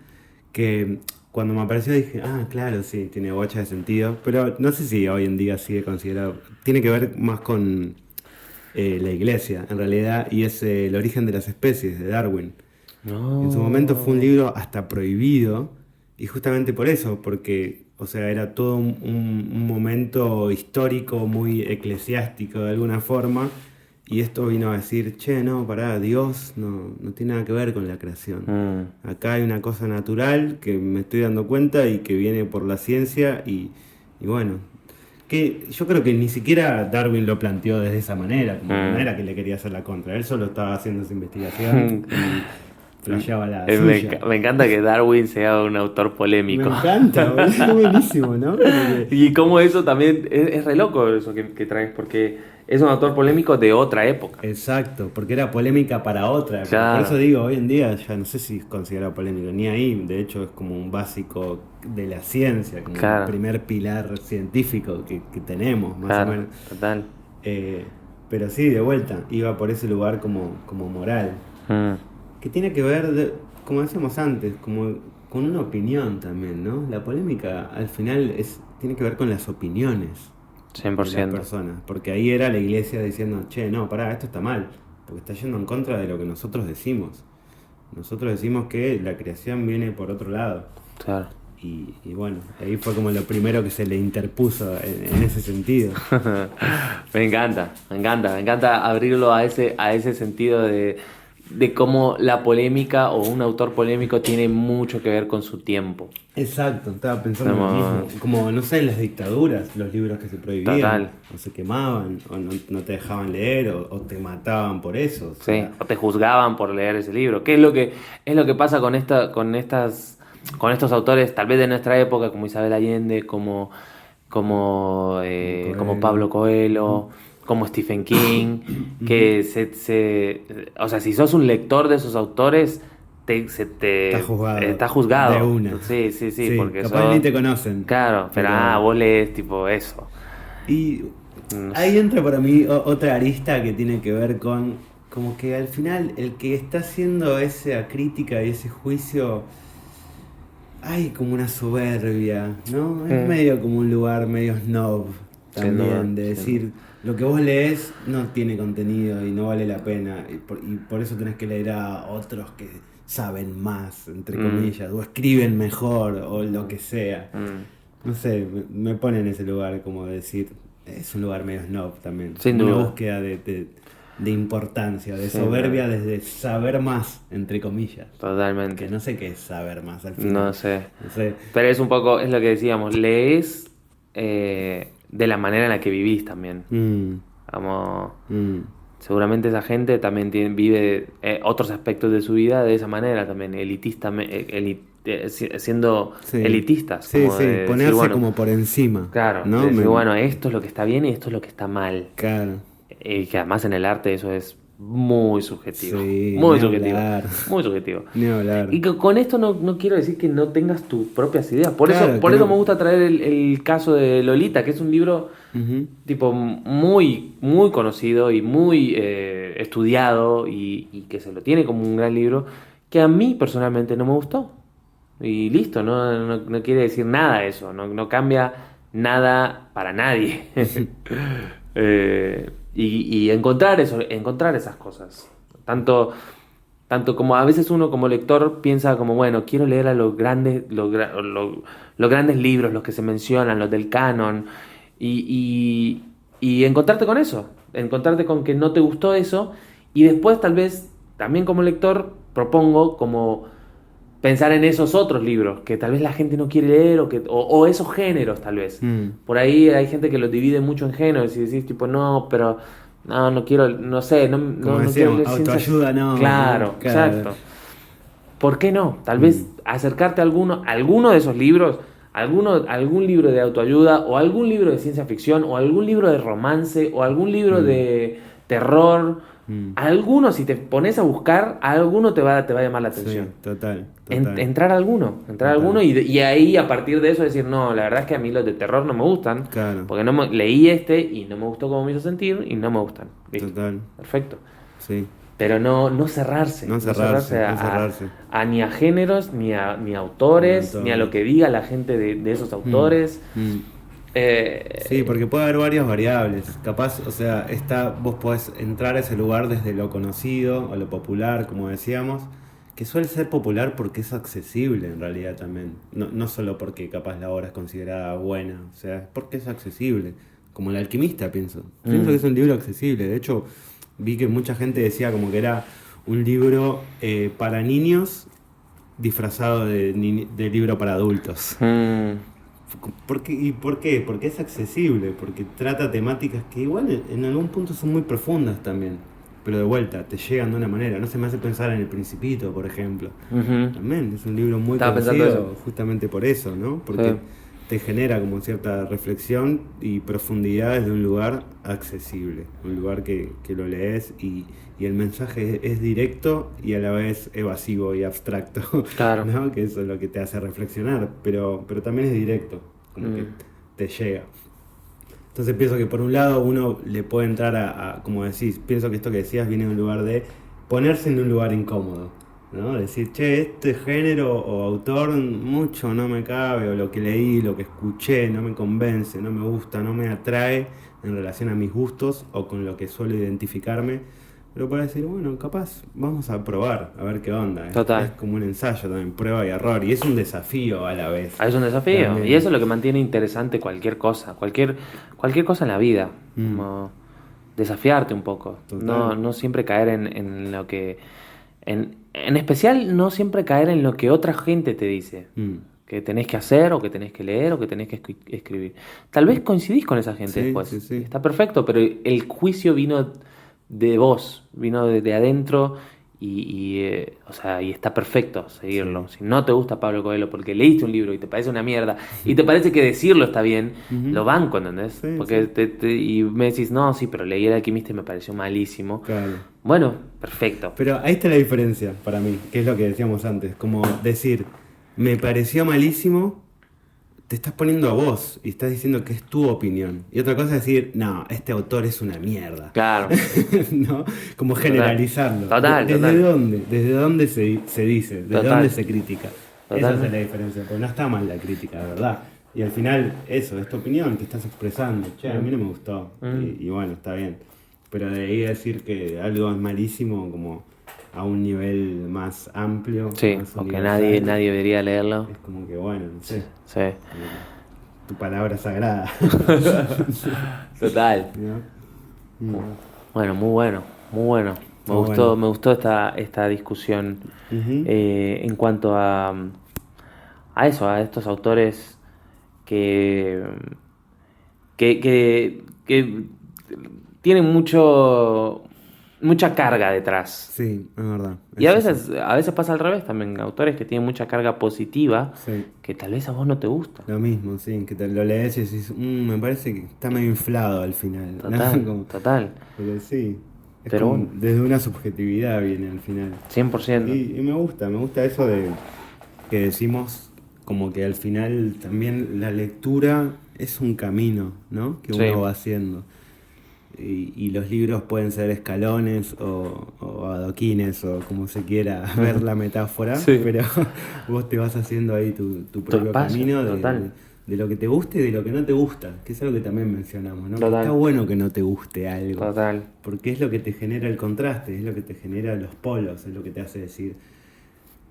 que cuando me apareció dije, claro, sí, tiene bocha de sentido, pero no sé si hoy en día sigue considerado, tiene que ver más con la iglesia, en realidad, y es El origen de las especies, de Darwin. No. En su momento fue un libro hasta prohibido, y justamente por eso, porque, o sea, era todo un momento histórico muy eclesiástico de alguna forma, y esto vino a decir, no, pará, Dios no tiene nada que ver con la creación. Acá hay una cosa natural que me estoy dando cuenta y que viene por la ciencia, y bueno, que yo creo que ni siquiera Darwin lo planteó de esa manera, como no era que le quería hacer la contra, él solo estaba haciendo esa investigación. flasheaba la Me, suya. me encanta que Darwin sea un autor Me polémico. encanta, boludo, es buenísimo, ¿no? Como que- Y como eso también es re loco eso que traes, porque es un autor polémico de otra época. Exacto, porque era polémica para otra época. Por eso Claro, digo, hoy en día ya no sé si es considerado polémico, ni ahí, de hecho es como un básico de la ciencia, como el claro, primer pilar científico que tenemos, más o claro, menos. total. Eh, pero sí, de vuelta, iba por ese lugar como moral, Mm, que tiene que ver, como decíamos antes, como con una opinión también, ¿no? La polémica al final tiene que ver con las opiniones de las 100%. personas, porque ahí era la iglesia diciendo, che, no, pará, esto está mal, porque está yendo en contra de lo que nosotros decimos. Nosotros decimos que la creación viene por otro lado. Claro. Y bueno, ahí fue como lo primero que se le interpuso en ese sentido. Me encanta abrirlo a ese sentido de cómo la polémica o un autor polémico tiene mucho que ver con su tiempo. Exacto, estaba pensando lo mismo. Como, Como, no sé, en las dictaduras, los libros que se prohibían, total, o se quemaban, o no te dejaban leer, o te mataban por eso. O sí, sea, o te juzgaban por leer ese libro. ¿Qué es lo que pasa con estos autores, tal vez de nuestra época, como Isabel Allende, como como Coelho. Pablo Coelho, como Stephen King, Ujú. que o sea, si sos un lector de esos autores, Está juzgado está de juzgado. una. Sí, sí, sí, Sí, porque capaz ni sos, te conocen, claro, pero pero... vos lees tipo eso. Y No ahí sé. entra para mí otra arista que tiene que ver con, como que al final el que está haciendo esa crítica y ese juicio, hay como una soberbia, ¿no? Es Mm, medio como un lugar medio snob sin duda, también, de sin duda. decir, lo que vos lees no tiene contenido y no vale la pena, y por eso tenés que leer a otros que saben más, entre Mm, comillas, o escriben mejor, o lo que sea. mm. No sé, me pone en ese lugar como de decir, es un lugar medio snob también, Sin como una duda, búsqueda de importancia, de sin duda. soberbia desde saber más, entre comillas. Que Totalmente. no sé qué es saber más al final. No sé. No sé. Pero es un poco, es lo que decíamos, lees de la manera en la que vivís también. Mm, Vamos, mm. seguramente esa gente también vive otros aspectos de su vida de esa manera también, siendo Sí, elitistas, sí, como sí, de decir, ponerse bueno, como por encima, claro, de ¿no? decir, bueno, esto es lo que está bien y esto es lo que está mal. Claro, Y que además en el arte eso es muy subjetivo, sí, ni muy subjetivo, hablar, muy subjetivo. ni hablar. Y con esto no quiero decir que no tengas tus propias ideas. Claro que Por eso me no. gusta traer el caso de Lolita, que es un libro Ujú. tipo muy, muy conocido y muy estudiado y que se lo tiene como un gran libro, que a mí personalmente no me gustó. Y listo, no quiere decir nada eso, no cambia nada para nadie. Y encontrar eso, encontrar esas cosas. Tanto, tanto como a veces uno como lector piensa como, bueno, quiero leer a los grandes libros, los que se mencionan, los del canon, y encontrarte con eso, encontrarte con que no te gustó eso, y después tal vez, también como lector, propongo como pensar en esos otros libros que tal vez la gente no quiere leer o esos géneros tal vez. Mm. Por ahí hay gente que los divide mucho en géneros y decís tipo, no, pero no quiero, no sé, Como no quiero decíamos, leer ciencias. autoayuda no, ¿no? Claro, Claro. exacto. ¿Por qué no? Tal Mm. vez acercarte a alguno de esos libros, algún libro de autoayuda, o algún libro de ciencia ficción, o algún libro de romance, o algún libro Mm. de terror. Mm. Alguno, si te pones a buscar, alguno te va a llamar la Sí, atención. total, total, Entrar a total. alguno y ahí a partir de eso decir, no, la verdad es que a mí los de terror no me gustan, Claro, porque leí este y no me gustó cómo me hizo sentir y no me gustan. Listo, total. perfecto. Sí. Pero no cerrarse, No no cerrarse cerrarse, no cerrarse. ni a géneros, ni a Ni autores, ni a lo autores. que diga la gente de esos Mm, autores. mm. Sí, Eh, porque puede haber varias variables. Capaz, o sea, vos podés entrar a ese lugar desde lo conocido o lo popular, como decíamos, que suele ser popular porque es accesible en realidad también. No solo porque capaz la obra es considerada buena, o sea, es porque es accesible. Como El Alquimista, pienso. Pienso que mm, es un libro accesible. De hecho, vi que mucha gente decía como que era un libro para niños disfrazado de libro para adultos. mm, ¿Y por qué? Porque es accesible, porque trata temáticas que igual en algún punto son muy profundas también. pero de vuelta, te llegan de una manera. No se me hace pensar en El Principito, por ejemplo. Ujú. También es un libro muy Estaba pensando conocido eso. justamente por eso, ¿no? Porque Sí. te genera como cierta reflexión y profundidad desde un lugar accesible, un lugar que lo lees y el mensaje es directo y a la vez evasivo y abstracto, Claro. ¿no? Que eso es lo que te hace reflexionar, pero también es directo, como que te llega. Entonces pienso que por un lado uno le puede entrar como decís, pienso que esto que decías viene de un lugar de ponerse en un lugar incómodo, ¿no? Decir, che, este género o autor mucho no me cabe, o lo que leí, lo que escuché, no me convence, no me gusta, no me atrae en relación a mis gustos o con lo que suelo identificarme. Pero para decir, bueno, capaz, vamos a probar, a ver qué onda. Es Total. como un ensayo también, prueba y error, y es un desafío a la vez. Es un desafío. Y También. eso es lo que mantiene interesante cualquier cosa. Cualquier cosa en la vida. Mm, Como desafiarte un poco. total. No siempre caer en lo que. En especial, no siempre caer en lo que otra gente te dice. Mm. Que tenés que hacer, o que tenés que leer, o que tenés que escribir. Tal vez coincidís con esa gente Sí, sí, después. sí. Está perfecto, pero el juicio vino de vos, vino de adentro o sea, y está perfecto seguirlo. Sí. Si no te gusta Pablo Coelho porque leíste un libro y te parece una mierda y te parece que decirlo está bien, Ujú. lo banco, ¿entendés? Sí, Porque sí. y me decís, no, sí, pero leí El Alquimista y me pareció malísimo. Claro. Bueno, perfecto. Pero ahí está la diferencia para mí, que es lo que decíamos antes. Como decir, me pareció malísimo, te estás poniendo a vos y estás diciendo que es tu opinión. Y otra cosa es decir, no, este autor es una mierda. Claro, ¿No? Como total. generalizarlo. Total, ¿Desde total. dónde? ¿Desde dónde se dice? ¿Desde Total. dónde se critica? Esa es la Totalmente. diferencia, porque no está mal la crítica, de verdad. Y al final, eso, es tu opinión que estás expresando. Che, a mí no me gustó. Y bueno, está bien. Pero de ahí a decir que algo es malísimo, como a un nivel más amplio, Sí, más o que universal, nadie debería leerlo. es como que, bueno, no sé, Sí. tu palabra sagrada. Total. ¿No? Mm. Bueno, muy bueno, muy bueno. Está bueno. Me gustó esta discusión Ujú. en cuanto a eso, a estos autores que, que tienen mucha carga detrás. Sí, es verdad. Y Es así. a veces pasa al revés también, autores que tienen mucha carga positiva Sí. que tal vez a vos no te gusta. Lo mismo, sí, que te lo lees y decís, me parece que está medio inflado al final, ¿no? Total, Como- total. pero sí, es Pero como bueno, desde una subjetividad viene al final. 100%. Y me gusta eso de que decimos como que al final también la lectura es un camino, ¿no? Que Sí. uno va haciendo. Y los libros pueden ser escalones o adoquines o como se quiera ver la metáfora, Sí. pero vos te vas haciendo ahí tu Tu propio espacio, camino total. de lo que te guste y de lo que no te gusta, que es algo que también mencionamos, ¿no? Que Total. está bueno que no te guste algo, Total. porque es lo que te genera el contraste, es lo que te genera los polos, es lo que te hace decir,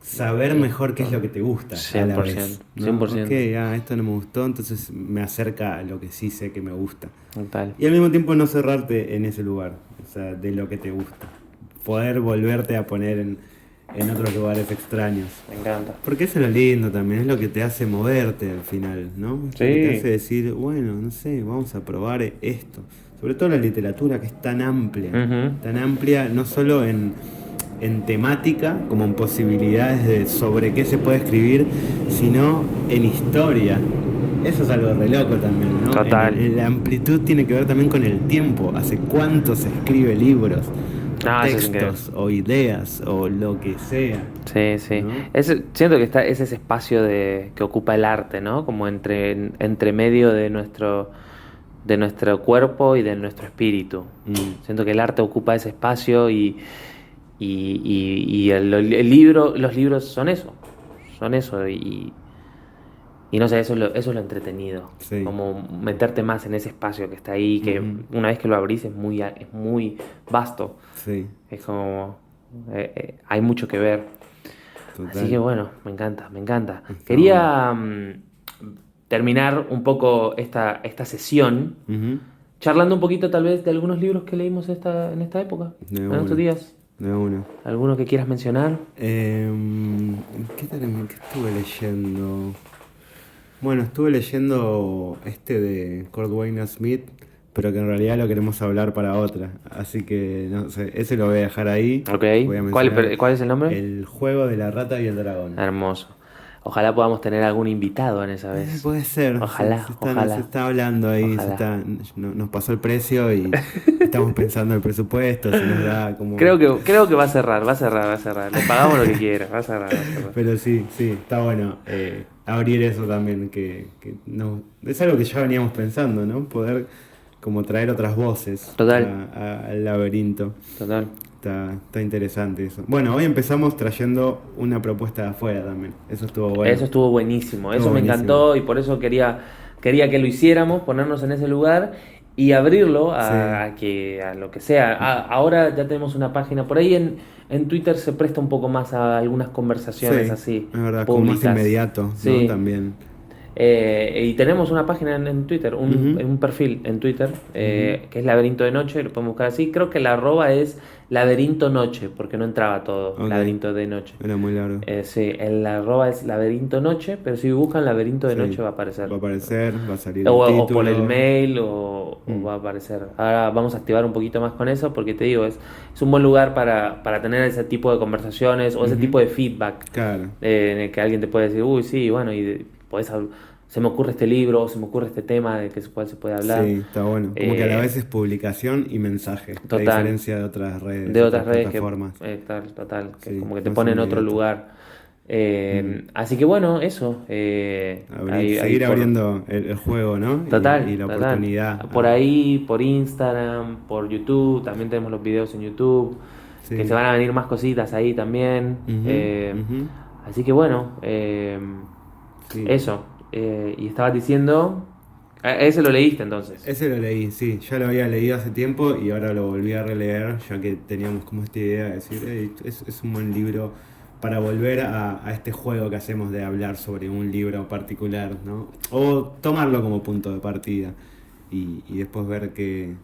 saber mejor qué es lo que te gusta a la 100%, vez, ¿no? 100%. Ok, esto no me gustó, entonces me acerca a lo que sí sé que me gusta. Total. Y al mismo tiempo no cerrarte en ese lugar, o sea, de lo que te gusta. Poder volverte a poner en otros lugares extraños. Me encanta. Porque eso es lo lindo también, es lo que te hace moverte al final, ¿no? Es lo que te Sí. hace decir, bueno, no sé, vamos a probar esto. Sobre todo la literatura que es Ujú. tan amplia, no solo en temática, como en posibilidades de sobre qué se puede escribir, sino en historia. Eso es algo re loco también, ¿no? Total. La amplitud tiene que ver también con el tiempo. ¿Hace cuánto se escribe libros? O No, eso es increíble. textos, o ideas, o lo que sea. Sí, sí. ¿No? Siento que es ese espacio que ocupa el arte, ¿no? Como entre medio de nuestro cuerpo y de nuestro espíritu. Siento que el arte ocupa ese espacio y los libros son eso. Son eso. Y no sé, eso es lo entretenido. Sí. Como meterte más en ese espacio que está ahí, que Ujú. una vez que lo abrís es muy vasto. Sí, Es como. Hay mucho que ver. total. Así que bueno, me encanta, me encanta. Está Quería terminar un poco esta sesión Ujú. charlando un poquito tal vez de algunos libros que leímos en esta época, De en estos una, días. de una. ¿Alguno que quieras mencionar? ¿Qué estuve leyendo? Bueno, estuve leyendo este de Cordwainer Smith, pero que en realidad lo queremos hablar para otra. Así que, no sé, ese lo voy a dejar ahí. Ok. Voy a ¿Cuál, mencionar cuál es el nombre? El juego de la rata y el dragón. Hermoso. Ojalá podamos tener algún invitado en esa vez. Puede ser, Ojalá, se ojalá. está hablando ahí, Ojalá. nos pasó el precio y estamos pensando en el presupuesto, si nos da como... Creo que va a cerrar, va a cerrar, va a cerrar. Le pagamos lo que quiera, va a cerrar, va a cerrar. Pero sí, está bueno abrir eso también, que no, es algo que ya veníamos pensando, ¿no? Poder como traer otras voces Total. al laberinto. Total. Está interesante eso. Bueno, hoy empezamos trayendo una propuesta de afuera también. Eso estuvo bueno. Eso estuvo buenísimo, eso Estuvo me buenísimo. encantó y por eso quería que lo hiciéramos, ponernos en ese lugar y abrirlo Sí. a lo que sea. Ahora ya tenemos una página, por ahí en Twitter se presta un poco más a algunas conversaciones Sí, así, es verdad, como más públicas. inmediato, ¿no? Sí. También. Y tenemos una página en Twitter, Ujú, un perfil en Twitter, ujú. que es Laberinto de Noche, lo podemos buscar así. Creo que la arroba es Laberinto Noche, porque no entraba todo, Ok, Laberinto de Noche. era muy largo. Sí, el arroba es Laberinto Noche, pero si buscan Laberinto de Sí, Noche va a aparecer. va a aparecer, va a salir O, el o por el título. mail o Mm, va a aparecer. Ahora vamos a activar un poquito más con eso porque te digo, es un buen lugar para tener ese tipo de conversaciones o ese ujú. tipo de feedback Claro, en el que alguien te puede decir, uy, sí, bueno, se me ocurre este libro, se me ocurre este tema de cual se puede hablar. sí, está bueno. Como que a la Eh, vez es publicación y mensaje, a Total, diferencia de otras redes, de otras otras redes que, plataformas. total, que Sí, como que te más ponen en otro inmediato. lugar. Mm. Así que bueno, eso. Ahí Seguir abriendo el juego, ¿no? Y total, la total. oportunidad. Por ahí, por Instagram, por YouTube, también tenemos los videos en YouTube, que se Sí. van a venir más cositas ahí también. Ujú, ujú. Así que bueno, Sí. eso. Y estabas diciendo, ese lo leíste entonces. Ese lo leí, sí, ya lo había leído hace tiempo y ahora lo volví a releer, ya que teníamos como esta idea de decir, "Ey, es un buen libro para volver a este juego que hacemos de hablar sobre un libro particular, ¿no? O tomarlo como punto de partida y después ver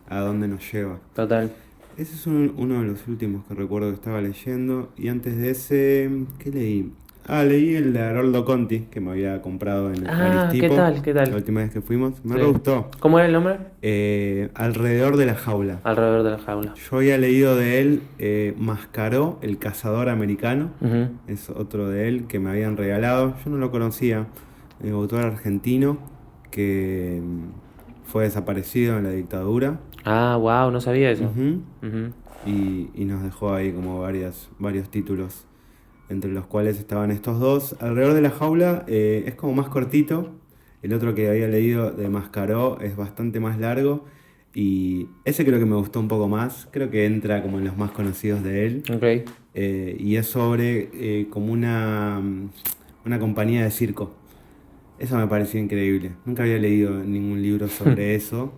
a dónde nos lleva. Total. Ese es uno de los últimos que recuerdo que estaba leyendo. Y antes de ese, ¿qué leí? Leí el de Haroldo Conti, que me había comprado en Ah, ¿qué Aristipo tal? ¿Qué la tal? última vez que fuimos. Me Sí. re gustó. ¿Cómo era el nombre? Alrededor de la jaula. Alrededor de la jaula. Yo había leído de él Mascaró, el cazador americano. Ujú. Es otro de él que me habían regalado. Yo no lo conocía. Un autor argentino que fue desaparecido en la dictadura. Ah, wow, no sabía eso. Ujú. Ujú. Y nos dejó ahí como varios títulos, entre los cuales estaban estos dos. Alrededor de la jaula es como más cortito. El otro que había leído de Mascaró es bastante más largo. Y ese creo que me gustó un poco más. Creo que entra como en los más conocidos de él. Ok. Y es sobre como una compañía de circo. Eso me pareció increíble. Nunca había leído ningún libro sobre eso.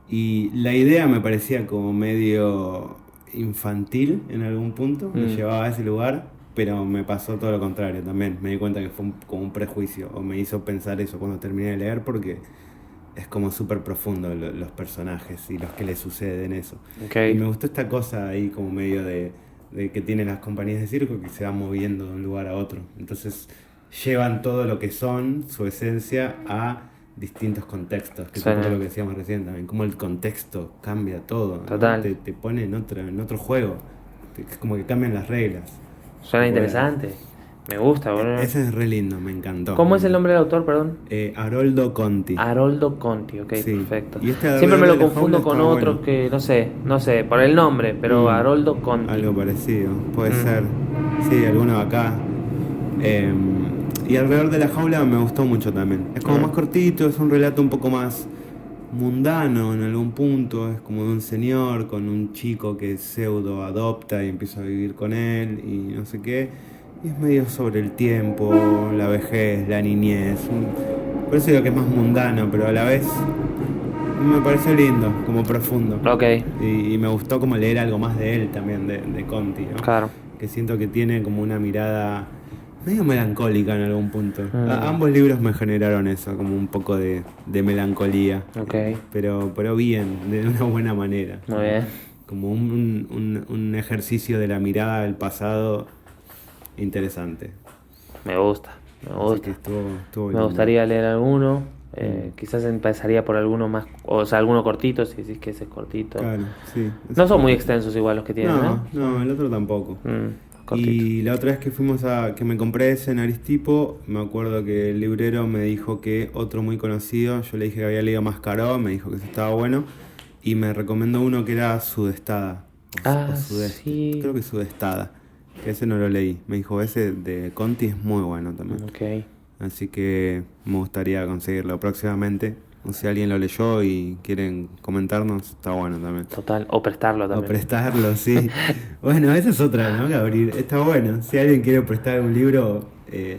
Y la idea me parecía como medio infantil en algún punto. Me Mm. llevaba a ese lugar, pero me pasó todo lo contrario también. Me di cuenta que fue como un prejuicio. O me hizo pensar eso cuando terminé de leer porque es como súper profundo los personajes y los que les suceden eso. Ok. Y me gustó esta cosa ahí como medio de que tienen las compañías de circo que se van moviendo de un lugar a otro. Entonces llevan todo lo que son, su esencia, a distintos contextos, que es un poco Suena. lo que decíamos recién también, como el contexto cambia todo, ¿no? Total. Te pone en otro juego, es como que cambian las reglas. Suena Bueno, interesante. Me gusta, boludo. ese es re lindo, me encantó. ¿Cómo es el nombre del autor, perdón? Haroldo Conti. Haroldo Conti, ok, Sí. perfecto. Y este Siempre me alrededor lo de la confundo jaula con estaba otros bueno. que, no sé, por el nombre, pero Mm, Haroldo Conti. algo parecido, puede Mm. ser. Sí, alguno acá. Eh, y alrededor de la jaula me gustó mucho también. Es como Mm. más cortito, es un relato un poco más mundano en algún punto. Es como de un señor con un chico que pseudo adopta y empieza a vivir con él y no sé qué. Y es medio sobre el tiempo, la vejez, la niñez. Por eso digo que es más mundano, pero a la vez me pareció lindo, como profundo. Ok, Y me gustó como leer algo más de él también, de Conti, ¿no? claro. Que siento que tiene como una mirada medio melancólica en algún punto. Mm. Ambos libros me generaron eso, como un poco de melancolía. Ok, Pero bien, de una buena manera. muy bien. Como un ejercicio de la mirada del pasado interesante. Me gusta, me Así que gusta. estuvo Me lindo. gustaría leer alguno. Quizás empezaría por alguno más, o sea, alguno cortito, si decís que ese es cortito. Claro, sí. No son muy extensos igual los que tienen, ¿no? No, el otro tampoco. Cortito. Y la otra vez que me compré ese en Aristipo, me acuerdo que el librero me dijo que otro muy conocido, yo le dije que había leído Mascaró, me dijo que ese estaba bueno, y me recomendó uno que era Sudestada. O Sudeste, sí. creo que Sudestada, que ese no lo leí. Me dijo, ese de Conti es muy bueno también. Ok. Así que me gustaría conseguirlo próximamente. O si alguien lo leyó y quieren comentarnos, está bueno también. Total, o prestarlo O también. prestarlo, sí. Bueno, esa es otra, ¿no? Que abrir. Está bueno. Si alguien quiere prestar un libro,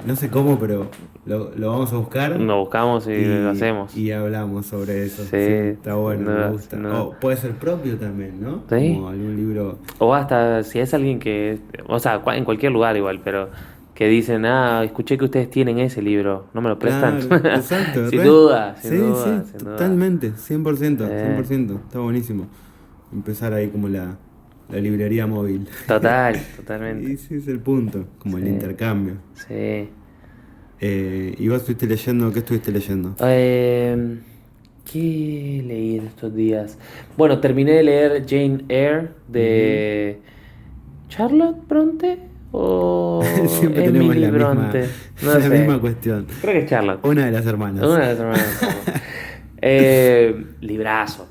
no sé cómo, pero lo vamos a buscar. Lo buscamos y lo hacemos. Y hablamos sobre eso. Sí, Está bueno, sin duda, me gusta. sin duda. O puede ser propio también, ¿no? Sí. Como algún libro. O hasta si es alguien que, o sea, en cualquier lugar igual, pero que dicen, escuché que ustedes tienen ese libro, ¿no me lo prestan? Claro, exacto. Sin re. duda, Sí, sin duda, sí, sin duda. totalmente. 100%, 100%. Está buenísimo. Empezar ahí como la librería móvil. Total, totalmente. Y ese es el punto, como el Sí. intercambio. Sí. ¿Y vos estuviste leyendo? ¿Qué estuviste leyendo? ¿Qué leí de estos días? Bueno, terminé de leer Jane Eyre de Charlotte Bronte o Siempre tenemos Emily la misma, Bronte. No la sé. misma cuestión. Creo que es Charlotte. Una de las hermanas. Una de las hermanas. Librazo,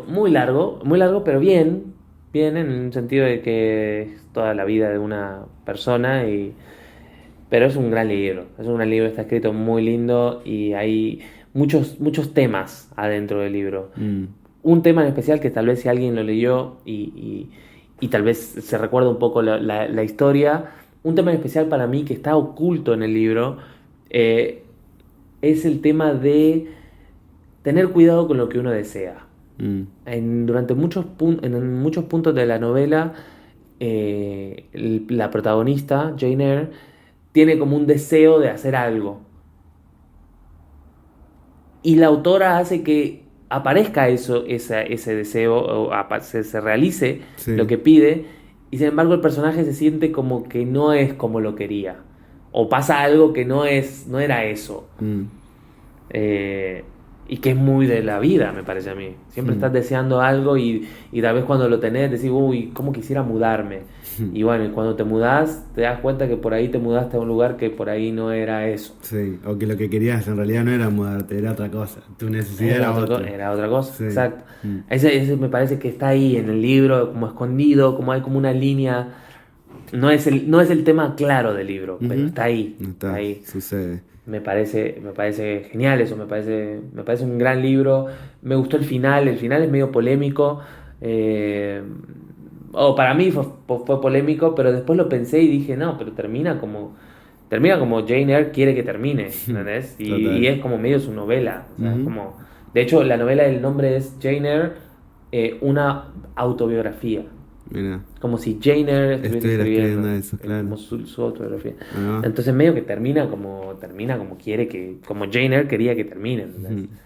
muy largo, pero bien en el sentido de que es toda la vida de una persona pero es un gran libro, está escrito muy lindo y hay muchos temas adentro del libro. Un tema en especial que tal vez si alguien lo leyó y tal vez se recuerda un poco la historia, un tema en especial para mí que está oculto en el libro, es el tema de tener cuidado con lo que uno desea. Durante en muchos puntos de la novela, la protagonista, Jane Eyre, tiene como un deseo de hacer algo. Y la autora hace que aparezca ese deseo, o se realice Sí. lo que pide, y sin embargo el personaje se siente como que no es como lo quería. O pasa algo que no era eso. Y que es muy de la vida, me parece a mí. Siempre estás deseando algo y tal vez cuando lo tenés decís, uy, cómo quisiera mudarme. Y bueno, y cuando te mudás, te das cuenta que por ahí te mudaste a un lugar que por ahí no era eso. Sí, o que lo que querías en realidad no era mudarte, era otra cosa. Tu necesidad era otra. Era otra cosa, Sí. exacto. Ese me parece que está ahí en el libro, como escondido, como hay como una línea. No es el tema claro del libro, pero está ahí. Está ahí. Sucede. Me parece genial eso, me parece un gran libro. Me gustó el final es medio polémico. Para mí fue polémico, pero después lo pensé y dije, no, pero termina como Jane Eyre quiere que termine, ¿entendés? Y es como medio su novela. O sea, es como, de hecho, la novela, el nombre es Jane Eyre, una autobiografía. Mira. Como si Jane Eyre estuviera escribiendo eso, claro. como su autobiografía. Entonces medio que termina como como Jane Eyre quería que termine.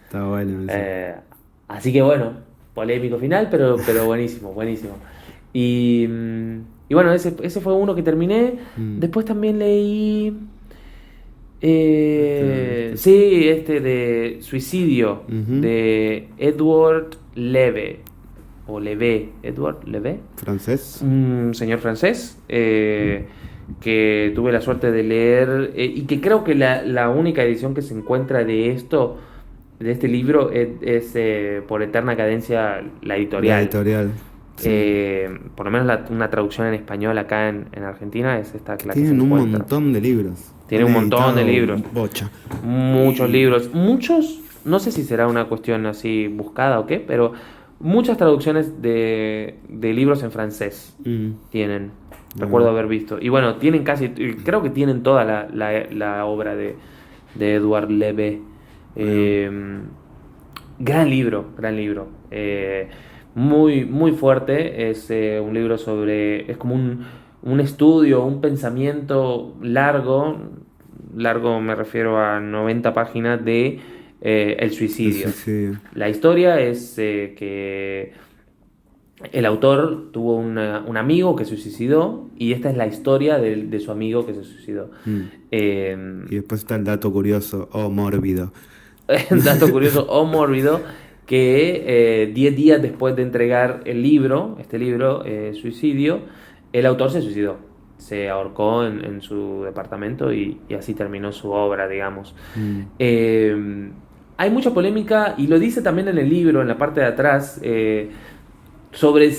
Está bueno eso. Así que bueno, polémico final, pero buenísimo. Y bueno, ese fue uno que terminé. Después también leí de Suicidio de Edward Leve. O Levé, Edward Levé. ¿Francés? Un señor francés que tuve la suerte de leer y que creo que la única edición que se encuentra de este libro es por Eterna Cadencia, la editorial. La editorial. Sí. Por lo menos una traducción en español acá en Argentina es esta que la que se Tienen un encuentra. montón de libros. Tienen un montón de libros. Bocha. Muchos libros. Muchos, no sé si será una cuestión así buscada o qué, pero muchas traducciones de libros en francés tienen. Recuerdo haber visto. Y bueno, tienen creo que tienen toda la obra de Edouard Levé. Gran libro. Muy, muy fuerte. Es un libro es como un estudio, un pensamiento largo me refiero a 90 páginas de el suicidio. La historia es que el autor tuvo un amigo que se suicidó y esta es la historia de su amigo que se suicidó. Y después está el dato curioso o mórbido dato curioso o mórbido, que 10 días después de entregar este libro, Suicidio, el autor se suicidó. Se ahorcó en su departamento y así terminó su obra, digamos. Mm. Hay mucha polémica, y lo dice también en el libro, en la parte de atrás, sobre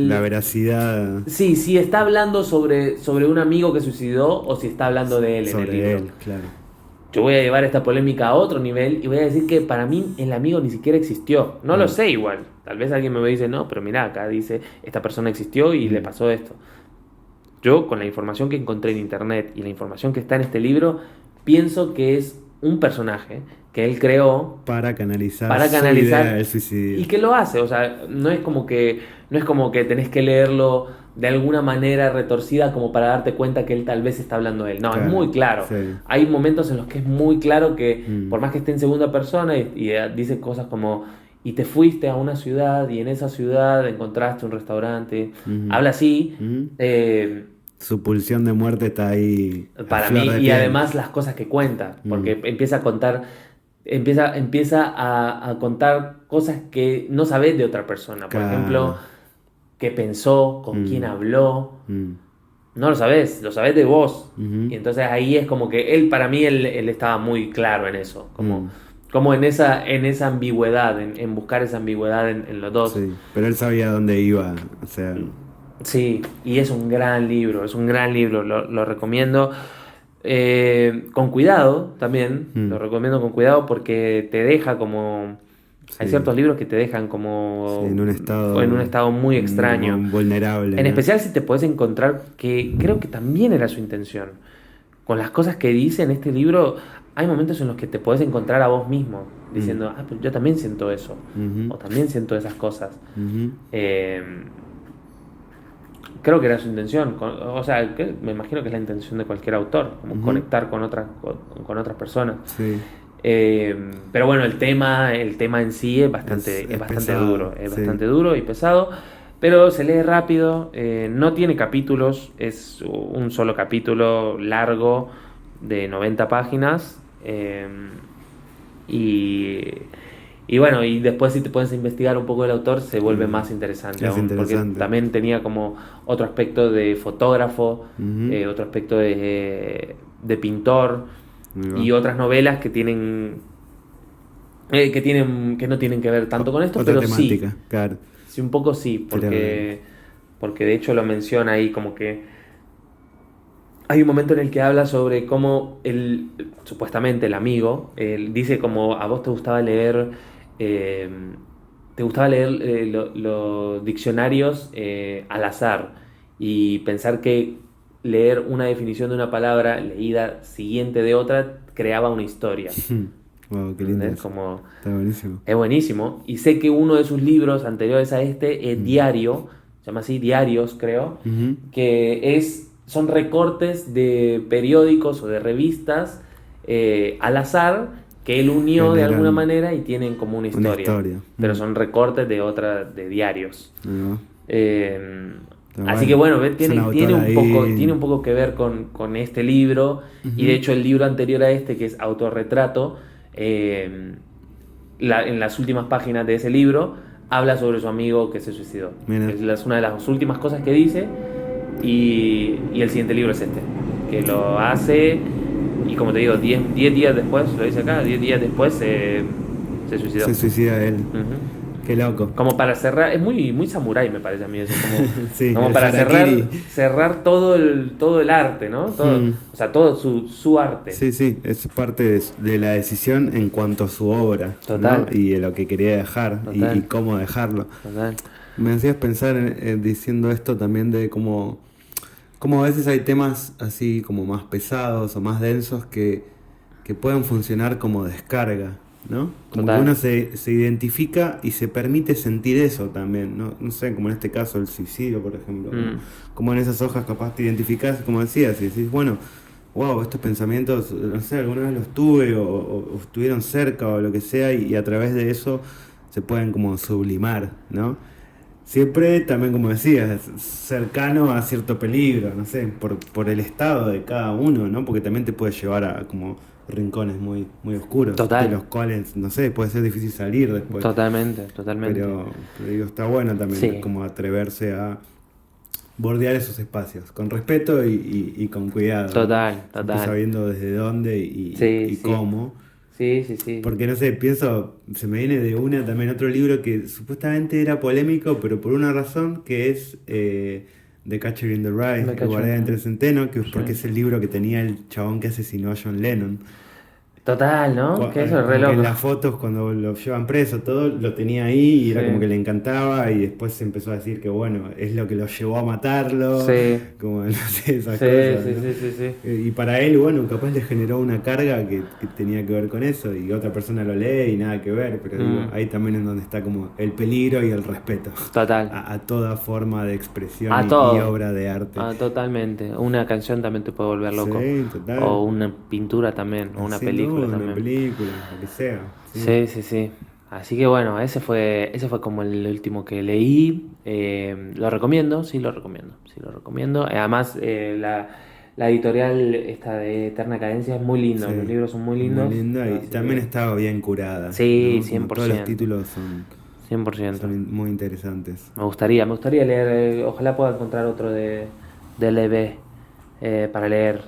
La veracidad sí, si está hablando sobre un amigo que suicidó o si está hablando de él en el sobre libro. él, claro. Yo voy a llevar esta polémica a otro nivel y voy a decir que para mí el amigo ni siquiera existió. No lo sé igual. Tal vez alguien me dice, no, pero mira, acá dice, esta persona existió y le pasó esto. Yo, con la información que encontré en internet y la información que está en este libro, pienso que es un personaje que él creó Para canalizar, para su idea canalizar del suicidio. y que lo hace. O sea, no es como que tenés que leerlo de alguna manera retorcida como para darte cuenta que él tal vez está hablando de él. No, Claro, es muy claro. sí. Hay momentos en los que es muy claro que Mm. por más que esté en segunda persona y dice cosas como y te fuiste a una ciudad y en esa ciudad encontraste un restaurante. Ujú. Habla así. Ujú. eh, Su pulsión de muerte está ahí. a para flor mí, de y piel. además las cosas que cuenta, porque empieza a contar, empieza a contar cosas que no sabes de otra persona. Por Claro. ejemplo, qué pensó, con quién habló, Mm. no lo sabes de vos. Ujú. Y entonces ahí es como que para mí, él estaba muy claro en eso, como en esa ambigüedad, en buscar esa ambigüedad en los dos. Sí, pero él sabía dónde iba. O sea, Sí, y es un gran libro, lo recomiendo. Con cuidado también, lo recomiendo con cuidado porque te deja como... Hay Sí. ciertos libros que te dejan como sí, en un estado muy extraño. vulnerable. En ¿no? especial si te puedes encontrar, que creo que también era su intención. Con las cosas que dice en este libro, hay momentos en los que te puedes encontrar a vos mismo, diciendo, pero yo también siento eso, Ujú. o también siento esas cosas. Ujú. Creo que era su intención, o sea, me imagino que es la intención de cualquier autor, como conectar con otras personas. Sí. Pero bueno, el tema en sí es bastante pesado, duro, es sí. bastante duro y pesado, pero se lee rápido, no tiene capítulos, es un solo capítulo largo de 90 páginas. Y bueno, y después si te puedes investigar un poco del autor, se vuelve más interesante Es aún, interesante. porque también tenía como otro aspecto de fotógrafo, Ujú. otro aspecto de pintor, Ahí va. y otras novelas que no tienen que ver tanto con esto, Otra pero sí, temática, claro. sí, un poco sí, porque de hecho lo menciona ahí como que hay un momento en el que habla sobre cómo supuestamente el amigo, él dice como a vos eh, te gustaba leer los diccionarios al azar y pensar que leer una definición de una palabra leída siguiente de otra creaba una historia. Wow, qué lindo. ¿Entendés? eso. Como, Está buenísimo. es buenísimo. Y sé que uno de sus libros anteriores a este es Diario, se llama así, Diarios, creo, Ujú. que son recortes de periódicos o de revistas al azar que él unió de Generan alguna manera y tienen como una historia. Pero son recortes de diarios. Ahí va. Así bueno. que bueno, Es tiene un autor un poco que ver con este libro. Y de hecho el libro anterior a este, que es Autorretrato, en las últimas páginas de ese libro habla sobre su amigo que se suicidó. Mira. Es una de las últimas cosas que dice. Y el siguiente libro es este, que lo hace, y como te digo, 10 días después, lo dice acá, 10 días después se suicidó. Se suicida él. Ujú. Qué loco. Como para cerrar, es muy, muy samurái me parece a mí eso, Sí, como el para harakiri. cerrar todo el arte, ¿no? O sea, todo su arte. Sí, sí, es parte de la decisión en cuanto a su obra. Total. ¿no? Y de lo que quería dejar Total. y cómo dejarlo. Total. Me hacías pensar diciendo esto también de cómo a veces hay temas así como más pesados o más densos que pueden funcionar como descarga, ¿no? Como Total. que uno se identifica y se permite sentir eso también, ¿no? No sé, como en este caso el suicidio, por ejemplo. ¿no? Como en esas hojas capaz te identificás, como decías, y decís, bueno, wow, estos pensamientos, no sé, alguna vez los tuve o estuvieron cerca o lo que sea, y a través de eso se pueden como sublimar, ¿no? siempre también, como decías, cercano a cierto peligro, no sé, por el estado de cada uno, ¿no? Porque también te puede llevar a como rincones muy, muy oscuros, de los Total, cuales, no sé, puede ser difícil salir después. totalmente, totalmente. Pero digo, está bueno también Sí, como atreverse a bordear esos espacios, con respeto y con cuidado, ¿no? total, Siempre total. sabiendo desde dónde Sí, y sí, cómo. sí, sí, sí. Porque no sé, pienso, se me viene de una también otro libro que supuestamente era polémico, pero por una razón, que es The Catcher in the Rye, Me El cacho guardián entre el en... centeno, que es Sí. porque es el libro que tenía el chabón que asesinó a John Lennon. Total, ¿no? Que eso es re Como que en loco. las fotos cuando lo llevan preso, todo lo tenía ahí y era como Sí, que le encantaba y después se empezó a decir que bueno, es lo que lo llevó a matarlo, sí, como no sé, esas sí, cosas, sí, ¿no? sí, sí, sí. Y para él, bueno, capaz le generó una carga que tenía que ver con eso y otra persona lo lee y nada que ver, pero digo, Mm, ahí también es donde está como el peligro y el respeto total. a toda forma de expresión A y todo. obra de arte. Totalmente. Una canción también te puede volver loco. Sí, total. O una pintura también, o una Sin película duda, una también. película, lo que sea. Sí. Sí, sí, sí. Así que bueno, ese fue como el último que leí. Lo recomiendo, sí lo recomiendo, sí lo recomiendo. Además, la editorial esta de Eterna Cadencia es muy lindo, los Sí, libros son muy muy lindos, linda y así también que estaba bien curada, sí, ¿no? cien Como por todos los ciento títulos cien por ciento. muy interesantes. Me gustaría leer, ojalá pueda encontrar otro de Levé para leer.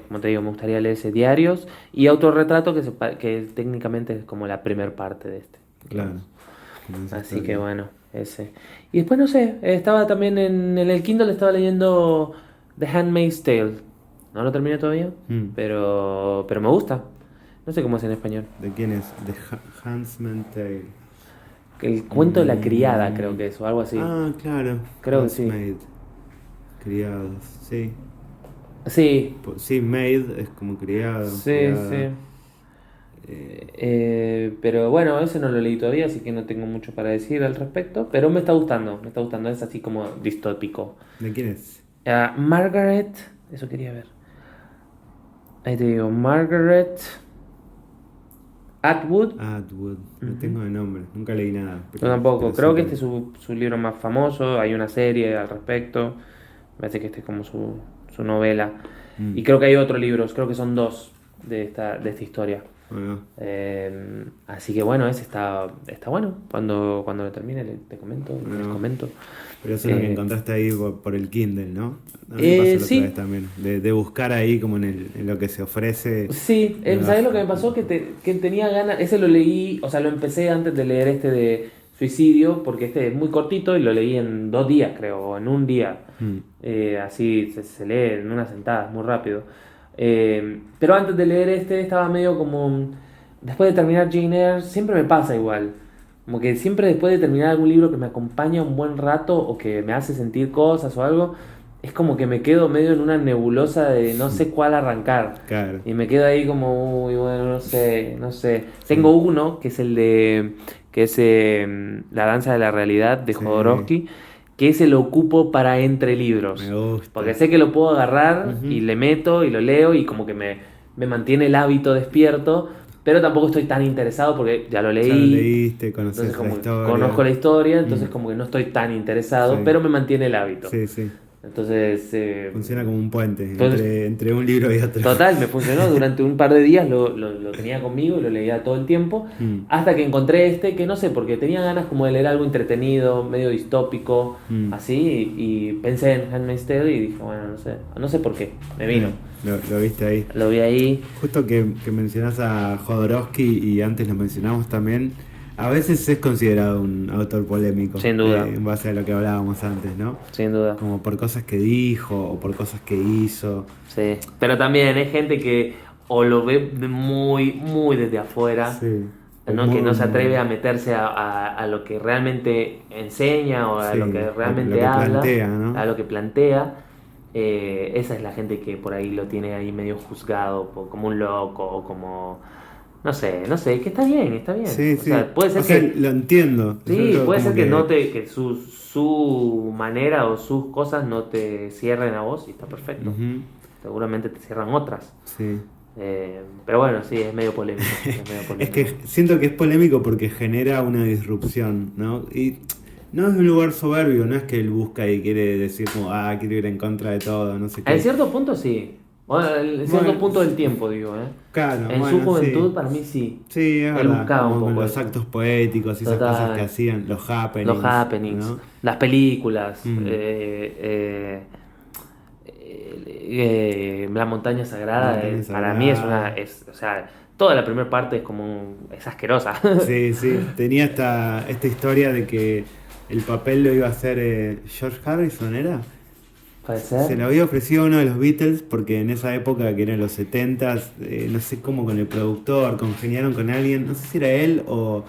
Como te digo, me gustaría leer ese Diarios y Autorretrato, que técnicamente es como la primer parte de este, Claro, digamos. como esa Así que historia. bueno, ese. Y después no sé, estaba también en el Kindle, estaba leyendo The Handmaid's Tale. No lo terminé todavía, Mm. pero me gusta. No sé cómo es en español. ¿De quién es? De Huntsman Tale. El cuento de la criada, creo Mm. que es, o algo así. Ah, claro, Creo que sí. Housemaid, criados, sí. Sí, Sí, maid es como criado, sí, criada. sí. Eh, Pero bueno, ese no lo leí todavía, así que no tengo mucho para decir al respecto. Pero me está gustando, es así como distópico. ¿De quién es? Margaret, eso quería ver. Ahí te digo, Margaret Atwood. Atwood, lo Ujú. tengo de nombre, nunca leí nada, Yo pero tampoco, sé creo que quién este es es. su libro más famoso, hay una serie al respecto. Me parece que este es como su novela. Y Mm. creo que hay otros libros, creo que son dos de esta historia. Bueno, Así que bueno, ese está bueno. Cuando lo termine les bueno. comento. Pero eso es lo que Eh, encontraste ahí por el Kindle, ¿no? A mí me pasó la otra vez sí, también, de buscar ahí como en lo que se ofrece. sí. ¿Sabes lo que me pasó? Que tenía ganas, ese lo leí, o sea, lo empecé antes de leer este de suicidio, porque este es muy cortito y lo leí en 2 días, creo, o en un día. Mm, Así se lee en una sentada, muy rápido. Pero antes de leer este estaba medio como... Después de terminar Jane Eyre, siempre me pasa igual. Como que siempre después de terminar algún libro que me acompaña un buen rato o que me hace sentir cosas o algo, es como que me quedo medio en una nebulosa de no sé cuál arrancar. claro, Y me quedo ahí como, uy, bueno, no sé, no sé. sí, Tengo uno que es el de, que es La danza de la realidad de sí, Jodorowsky, que ese lo ocupo para entre me libros. Porque gusta. sé que lo puedo agarrar y Ujú. le meto y lo leo y como que me mantiene el hábito despierto, pero tampoco estoy tan interesado porque ya lo Ya lo leí, leíste, entonces conoces la como que conozco historia. la historia, entonces Mm, como que no estoy tan interesado, sí, pero me mantiene el hábito. sí, sí. Entonces, Funciona como un puente entonces entre un libro y otro. total, me funcionó. Durante un par de días lo tenía conmigo y lo leía todo el tiempo. Mm, Hasta que encontré este, que no sé, porque tenía ganas como de leer algo entretenido, medio distópico, mm. así. Y pensé en Handmaid's Tale y dije, bueno, no sé por qué. Me vino. Lo viste ahí. Lo vi ahí. Justo que mencionás a Jodorowsky y antes lo mencionamos también, a veces es considerado un autor polémico, Sin duda, en base a lo que hablábamos antes, ¿no? sin duda. Como por cosas que dijo o por cosas que hizo. Sí. Pero también hay gente que o lo ve muy, muy desde afuera. Sí, o ¿No? Que no se atreve muy, a meterse a lo que realmente enseña o a lo sí, que lo realmente que habla, plantea, ¿no? a lo que plantea. Esa es la gente que por ahí lo tiene ahí medio juzgado como un loco o como... No sé, que está bien, está bien. Sí, O sí. sea, puede O ser sea, que... lo entiendo. Sí, puede Como ser que que... note que su manera o sus cosas no te cierren a vos y está perfecto. Ujú, Seguramente te cierran otras. sí. Pero bueno, sí, es medio polémico. Es medio Es polémico. que siento que es polémico porque genera una disrupción, ¿no? Y no es un lugar soberbio, no es que él busca y quiere decir como, quiero ir en contra de todo, no sé En qué. cierto punto sí. Bueno, en cierto Bueno, punto del tiempo, digo, ¿eh? claro, En su bueno, sí. juventud, para mí sí. Sí, es Él verdad, buscaba un como con poco los eso. actos poéticos y esas cosas que Total. hacían, los Los happenings, happenings, ¿no? las películas, Mm, La Montaña la Sagrada, montaña para mí sagrada. o sea, toda la primera parte es como es asquerosa. Sí, sí, tenía esta historia de que el papel lo iba a hacer George Harrison, ¿era? ¿Puede Se ser? lo había ofrecido a uno de los Beatles porque en esa época, que eran los 70s, no sé cómo con el productor, congeniaron con alguien, no sé si era él o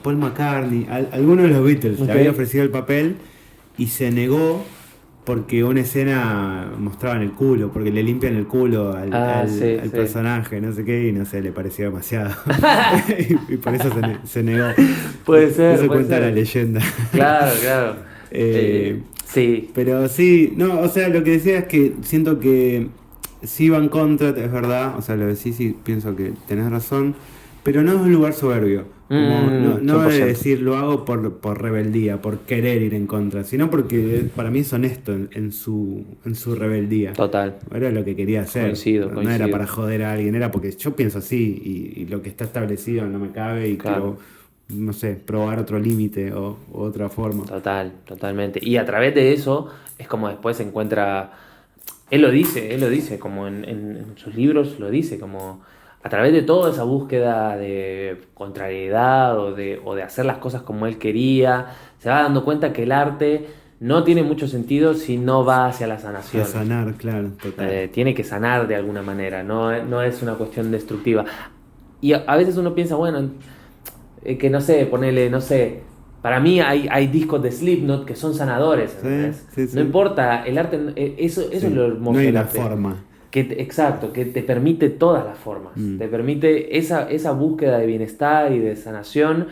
Paul McCartney, alguno de los Beatles le Ok. había ofrecido el papel y se negó porque una escena mostraban el culo, porque le limpian el culo Ah, sí, al sí. personaje, no sé qué, y no sé, le parecía demasiado. Y por eso se negó. Puede ser, Eso puede cuenta la ser. leyenda. Claro, claro. Eh, Sí. pero sí, no, o sea, lo que decía es que siento que sí va en contra, es verdad, o sea, lo decís y pienso que tenés razón, pero no es un lugar soberbio, como no de 100%. decir lo hago por rebeldía, por querer ir en contra, sino porque para mí es honesto en su rebeldía. Total. Era lo que quería hacer, Coincido, no era coincido. para joder a alguien, era porque yo pienso así y lo que está establecido no me cabe y Claro. quiero, no sé, probar otro límite o otra forma. Total, totalmente. Y a través de eso es como después se encuentra, él lo dice, como en sus libros lo dice, como a través de toda esa búsqueda de contrariedad o de hacer las cosas como él quería, se va dando cuenta que el arte no tiene mucho sentido si no va hacia la A sanación. sanar, claro, total. Tiene que sanar de alguna manera, no es una cuestión destructiva. Y a veces uno piensa, bueno, que no sé, ponele, no sé. Para mí hay discos de Slipknot que son sanadores, Sí, ¿entendés? sí, No sí. importa, el arte, eso es Sí. lo No hermoso hay del una arte. forma. Exacto, que te permite todas las formas. Mm, Te permite esa búsqueda de bienestar y de sanación.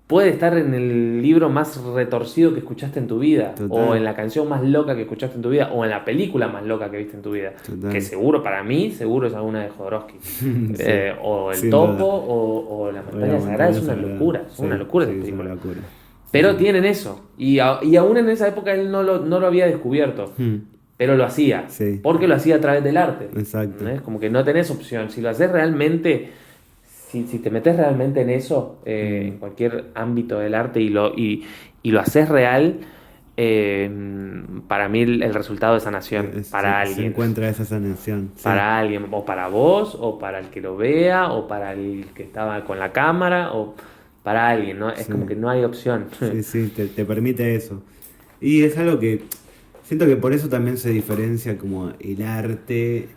Puede estar en el libro más retorcido que escuchaste en tu vida, o total, en la canción más loca que escuchaste en tu vida, o en la película más loca que viste en tu vida. Que total. seguro, para mí, seguro es alguna de Jodorowsky. Sí, O El sin Topo, duda. o La O la Montaña Sagrada, montaña es una sagrada. locura, son una Sí, locura esas sí, es una películas. locura. Sí, Pero sí. tienen eso, y aún en esa época él no lo había descubierto, Mm, pero lo hacía, sí, porque lo hacía a través del arte. exacto. ¿Entendés? Como que no tenés opción, si lo haces realmente, si te metes realmente en eso, en Mm, cualquier ámbito del arte y lo haces real, eh, para mí el resultado es sanación, para se alguien. encuentra esa sanación. Sí, Para alguien, o para vos, o para el que lo vea, o para el que estaba con la cámara, o para alguien, ¿no? Es como sí, que no hay opción. sí, sí, te permite eso. Y es algo que siento que por eso también se diferencia como el arte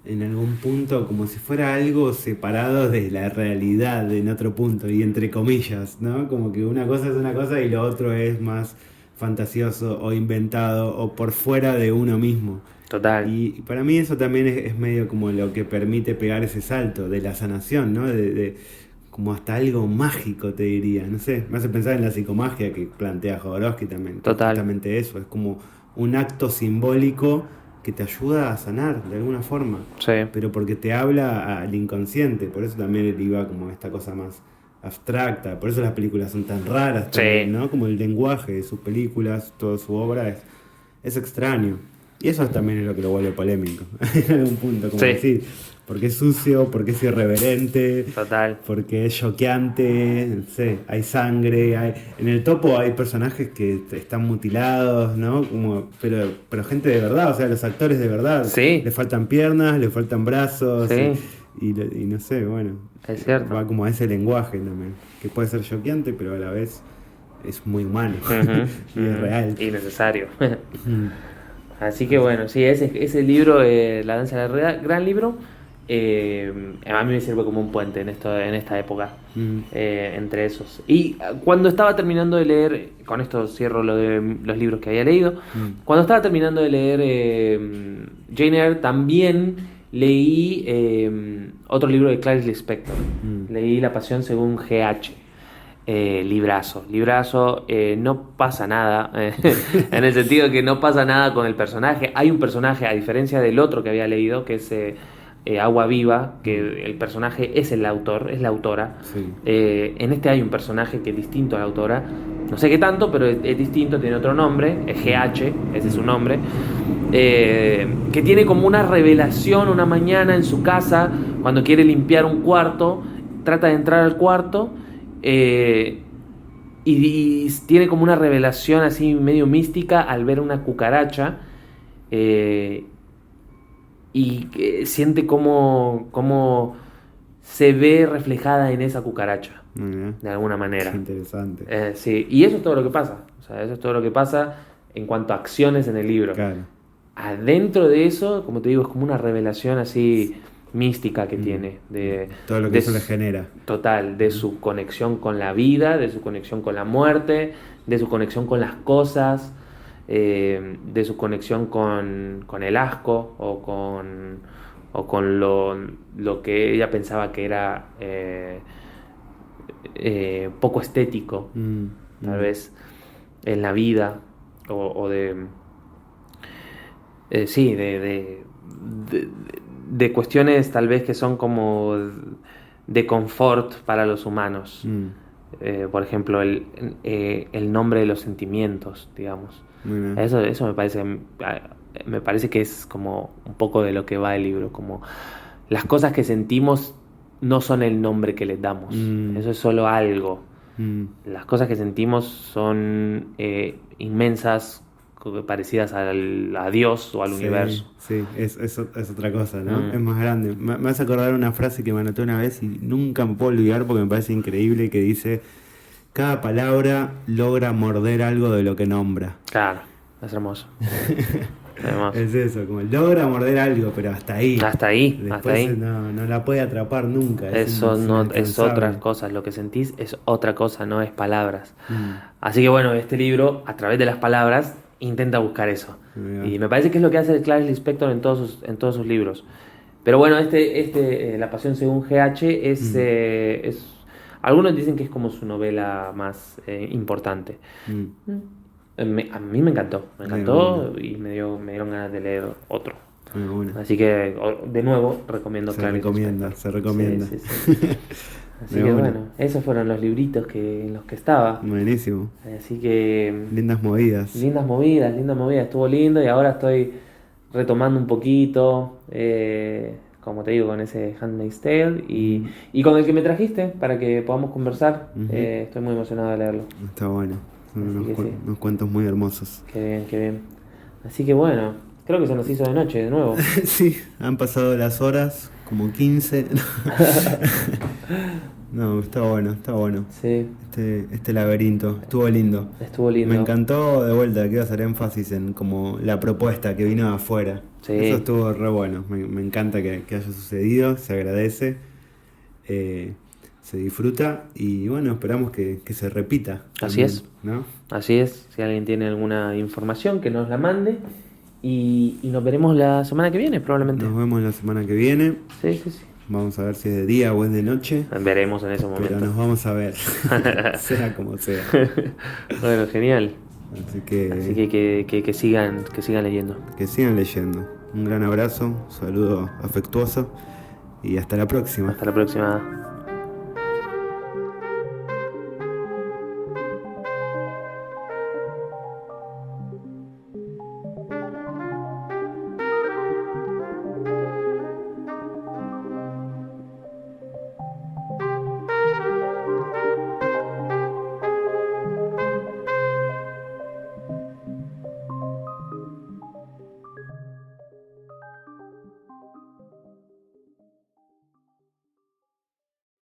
en algún punto como si fuera algo separado de la realidad en otro punto y entre comillas, ¿no? Como que una cosa es una cosa y lo otro es más fantasioso o inventado o por fuera de uno mismo. Total. Y para mí eso también es medio como lo que permite pegar ese salto de la sanación, ¿no? Como hasta algo mágico, te diría. No sé, me hace pensar en la psicomagia que plantea Jodorowsky también, que es Total. justamente eso, es como un acto simbólico que te ayuda a sanar de alguna forma, Sí. pero porque te habla al inconsciente, por eso también él iba como a esta cosa más abstracta, por eso las películas son tan raras también, Sí. ¿no? Como el lenguaje de sus películas, toda su obra es extraño. Y eso también es lo que lo vuelve polémico, en algún punto, como Sí. decir, porque es sucio, porque es irreverente, Total. porque es choqueante, no sé, hay sangre, en el Topo hay personajes que están mutilados, ¿no? Como, pero gente de verdad, o sea, los actores de verdad, Sí. le faltan piernas, le faltan brazos, Sí. y no sé, bueno, Es cierto. va como a ese lenguaje también, que puede ser choqueante, pero a la vez es muy humano Ujú, y es ujú. real. Y necesario. Mm, Así que bueno, sí, ese libro, La danza de la realidad, gran libro. A mí me sirve como un puente en esta época, mm, entre esos. Y cuando estaba terminando de leer, con esto cierro lo de los libros que había leído, mm, cuando estaba terminando de leer Jane Eyre, también leí otro libro de Clarice Lispector. mm. Leí La Pasión según GH. Librazo, no pasa nada, en el sentido de que no pasa nada con el personaje. Hay un personaje, a diferencia del otro que había leído, que es Agua Viva, que el personaje es el autor, es la autora. Sí. En este hay un personaje que es distinto a la autora, no sé qué tanto, pero es distinto, tiene otro nombre, es GH, ese es su nombre, que tiene como una revelación una mañana en su casa, cuando quiere limpiar un cuarto, trata de entrar al cuarto, y tiene como una revelación así medio mística al ver una cucaracha, y siente como se ve reflejada en esa cucaracha, Muy bien. de alguna manera. Qué interesante. Sí, y eso es todo lo que pasa. O sea, eso es todo lo que pasa en cuanto a acciones en el libro. Claro. Adentro de eso, como te digo, es como una revelación así mística que tiene. Todo lo que eso le genera. Total, de su conexión con la vida, de su conexión con la muerte, de su conexión con las cosas, de su conexión con el asco o con lo que ella pensaba que era poco estético, tal vez, en la vida, o sí, de cuestiones tal vez que son como de confort para los humanos. Por ejemplo, el nombre de los sentimientos, digamos. Muy bien. Eso me parece que es como un poco de lo que va el libro, como las cosas que sentimos no son el nombre que les damos, eso es solo algo. Las cosas que sentimos son inmensas, parecidas a Dios o al universo. Sí, es otra cosa, ¿no? Es más grande. Me vas a acordar una frase que me anoté una vez y nunca me puedo olvidar porque me parece increíble, que dice: cada palabra logra morder algo de lo que nombra. Claro, es hermoso. Es eso, como logra morder algo, pero hasta ahí. Hasta ahí, Después hasta ahí. No la puede atrapar nunca. Eso no es inalcanzable. otras cosas, lo que sentís es otra cosa, no es palabras. Así que bueno, este libro, a través de las palabras, intenta buscar eso. Y me parece que es lo que hace Clarice Lispector en todos sus libros. Pero bueno, La Pasión según GH es algunos dicen que es como su novela más importante. A mí me encantó y me dieron ganas de leer otro. Bueno. Así que, de nuevo, recomiendo Clarice Lispector. Se recomienda. Sí. Así que bueno, esos fueron los libritos en los que estaba. Buenísimo. Así que... Lindas movidas. Lindas movidas. Estuvo lindo y ahora estoy retomando un poquito, como te digo, con ese Handmaid's Tale y con el que me trajiste para que podamos conversar. Estoy muy emocionado de leerlo. Está bueno. Son unos cuentos muy hermosos. Qué bien. Así que bueno, creo que se nos hizo de noche de nuevo. Sí, han pasado las horas, como 15. No, está bueno. Sí. Este laberinto, estuvo lindo. Me encantó, de vuelta, quiero hacer énfasis en como la propuesta que vino de afuera. Sí. Eso estuvo re bueno. Me encanta que haya sucedido, se agradece, se disfruta y bueno, esperamos que se repita. Así es. ¿No? Así es. Si alguien tiene alguna información, que nos la mande y nos veremos la semana que viene, probablemente. Nos vemos la semana que viene. Sí. Vamos a ver si es de día o es de noche. Veremos en ese momento. Pero nos vamos a ver, sea como sea. Bueno, genial. Así que sigan leyendo. Que sigan leyendo. Un gran abrazo, saludo afectuoso y hasta la próxima. Hasta la próxima.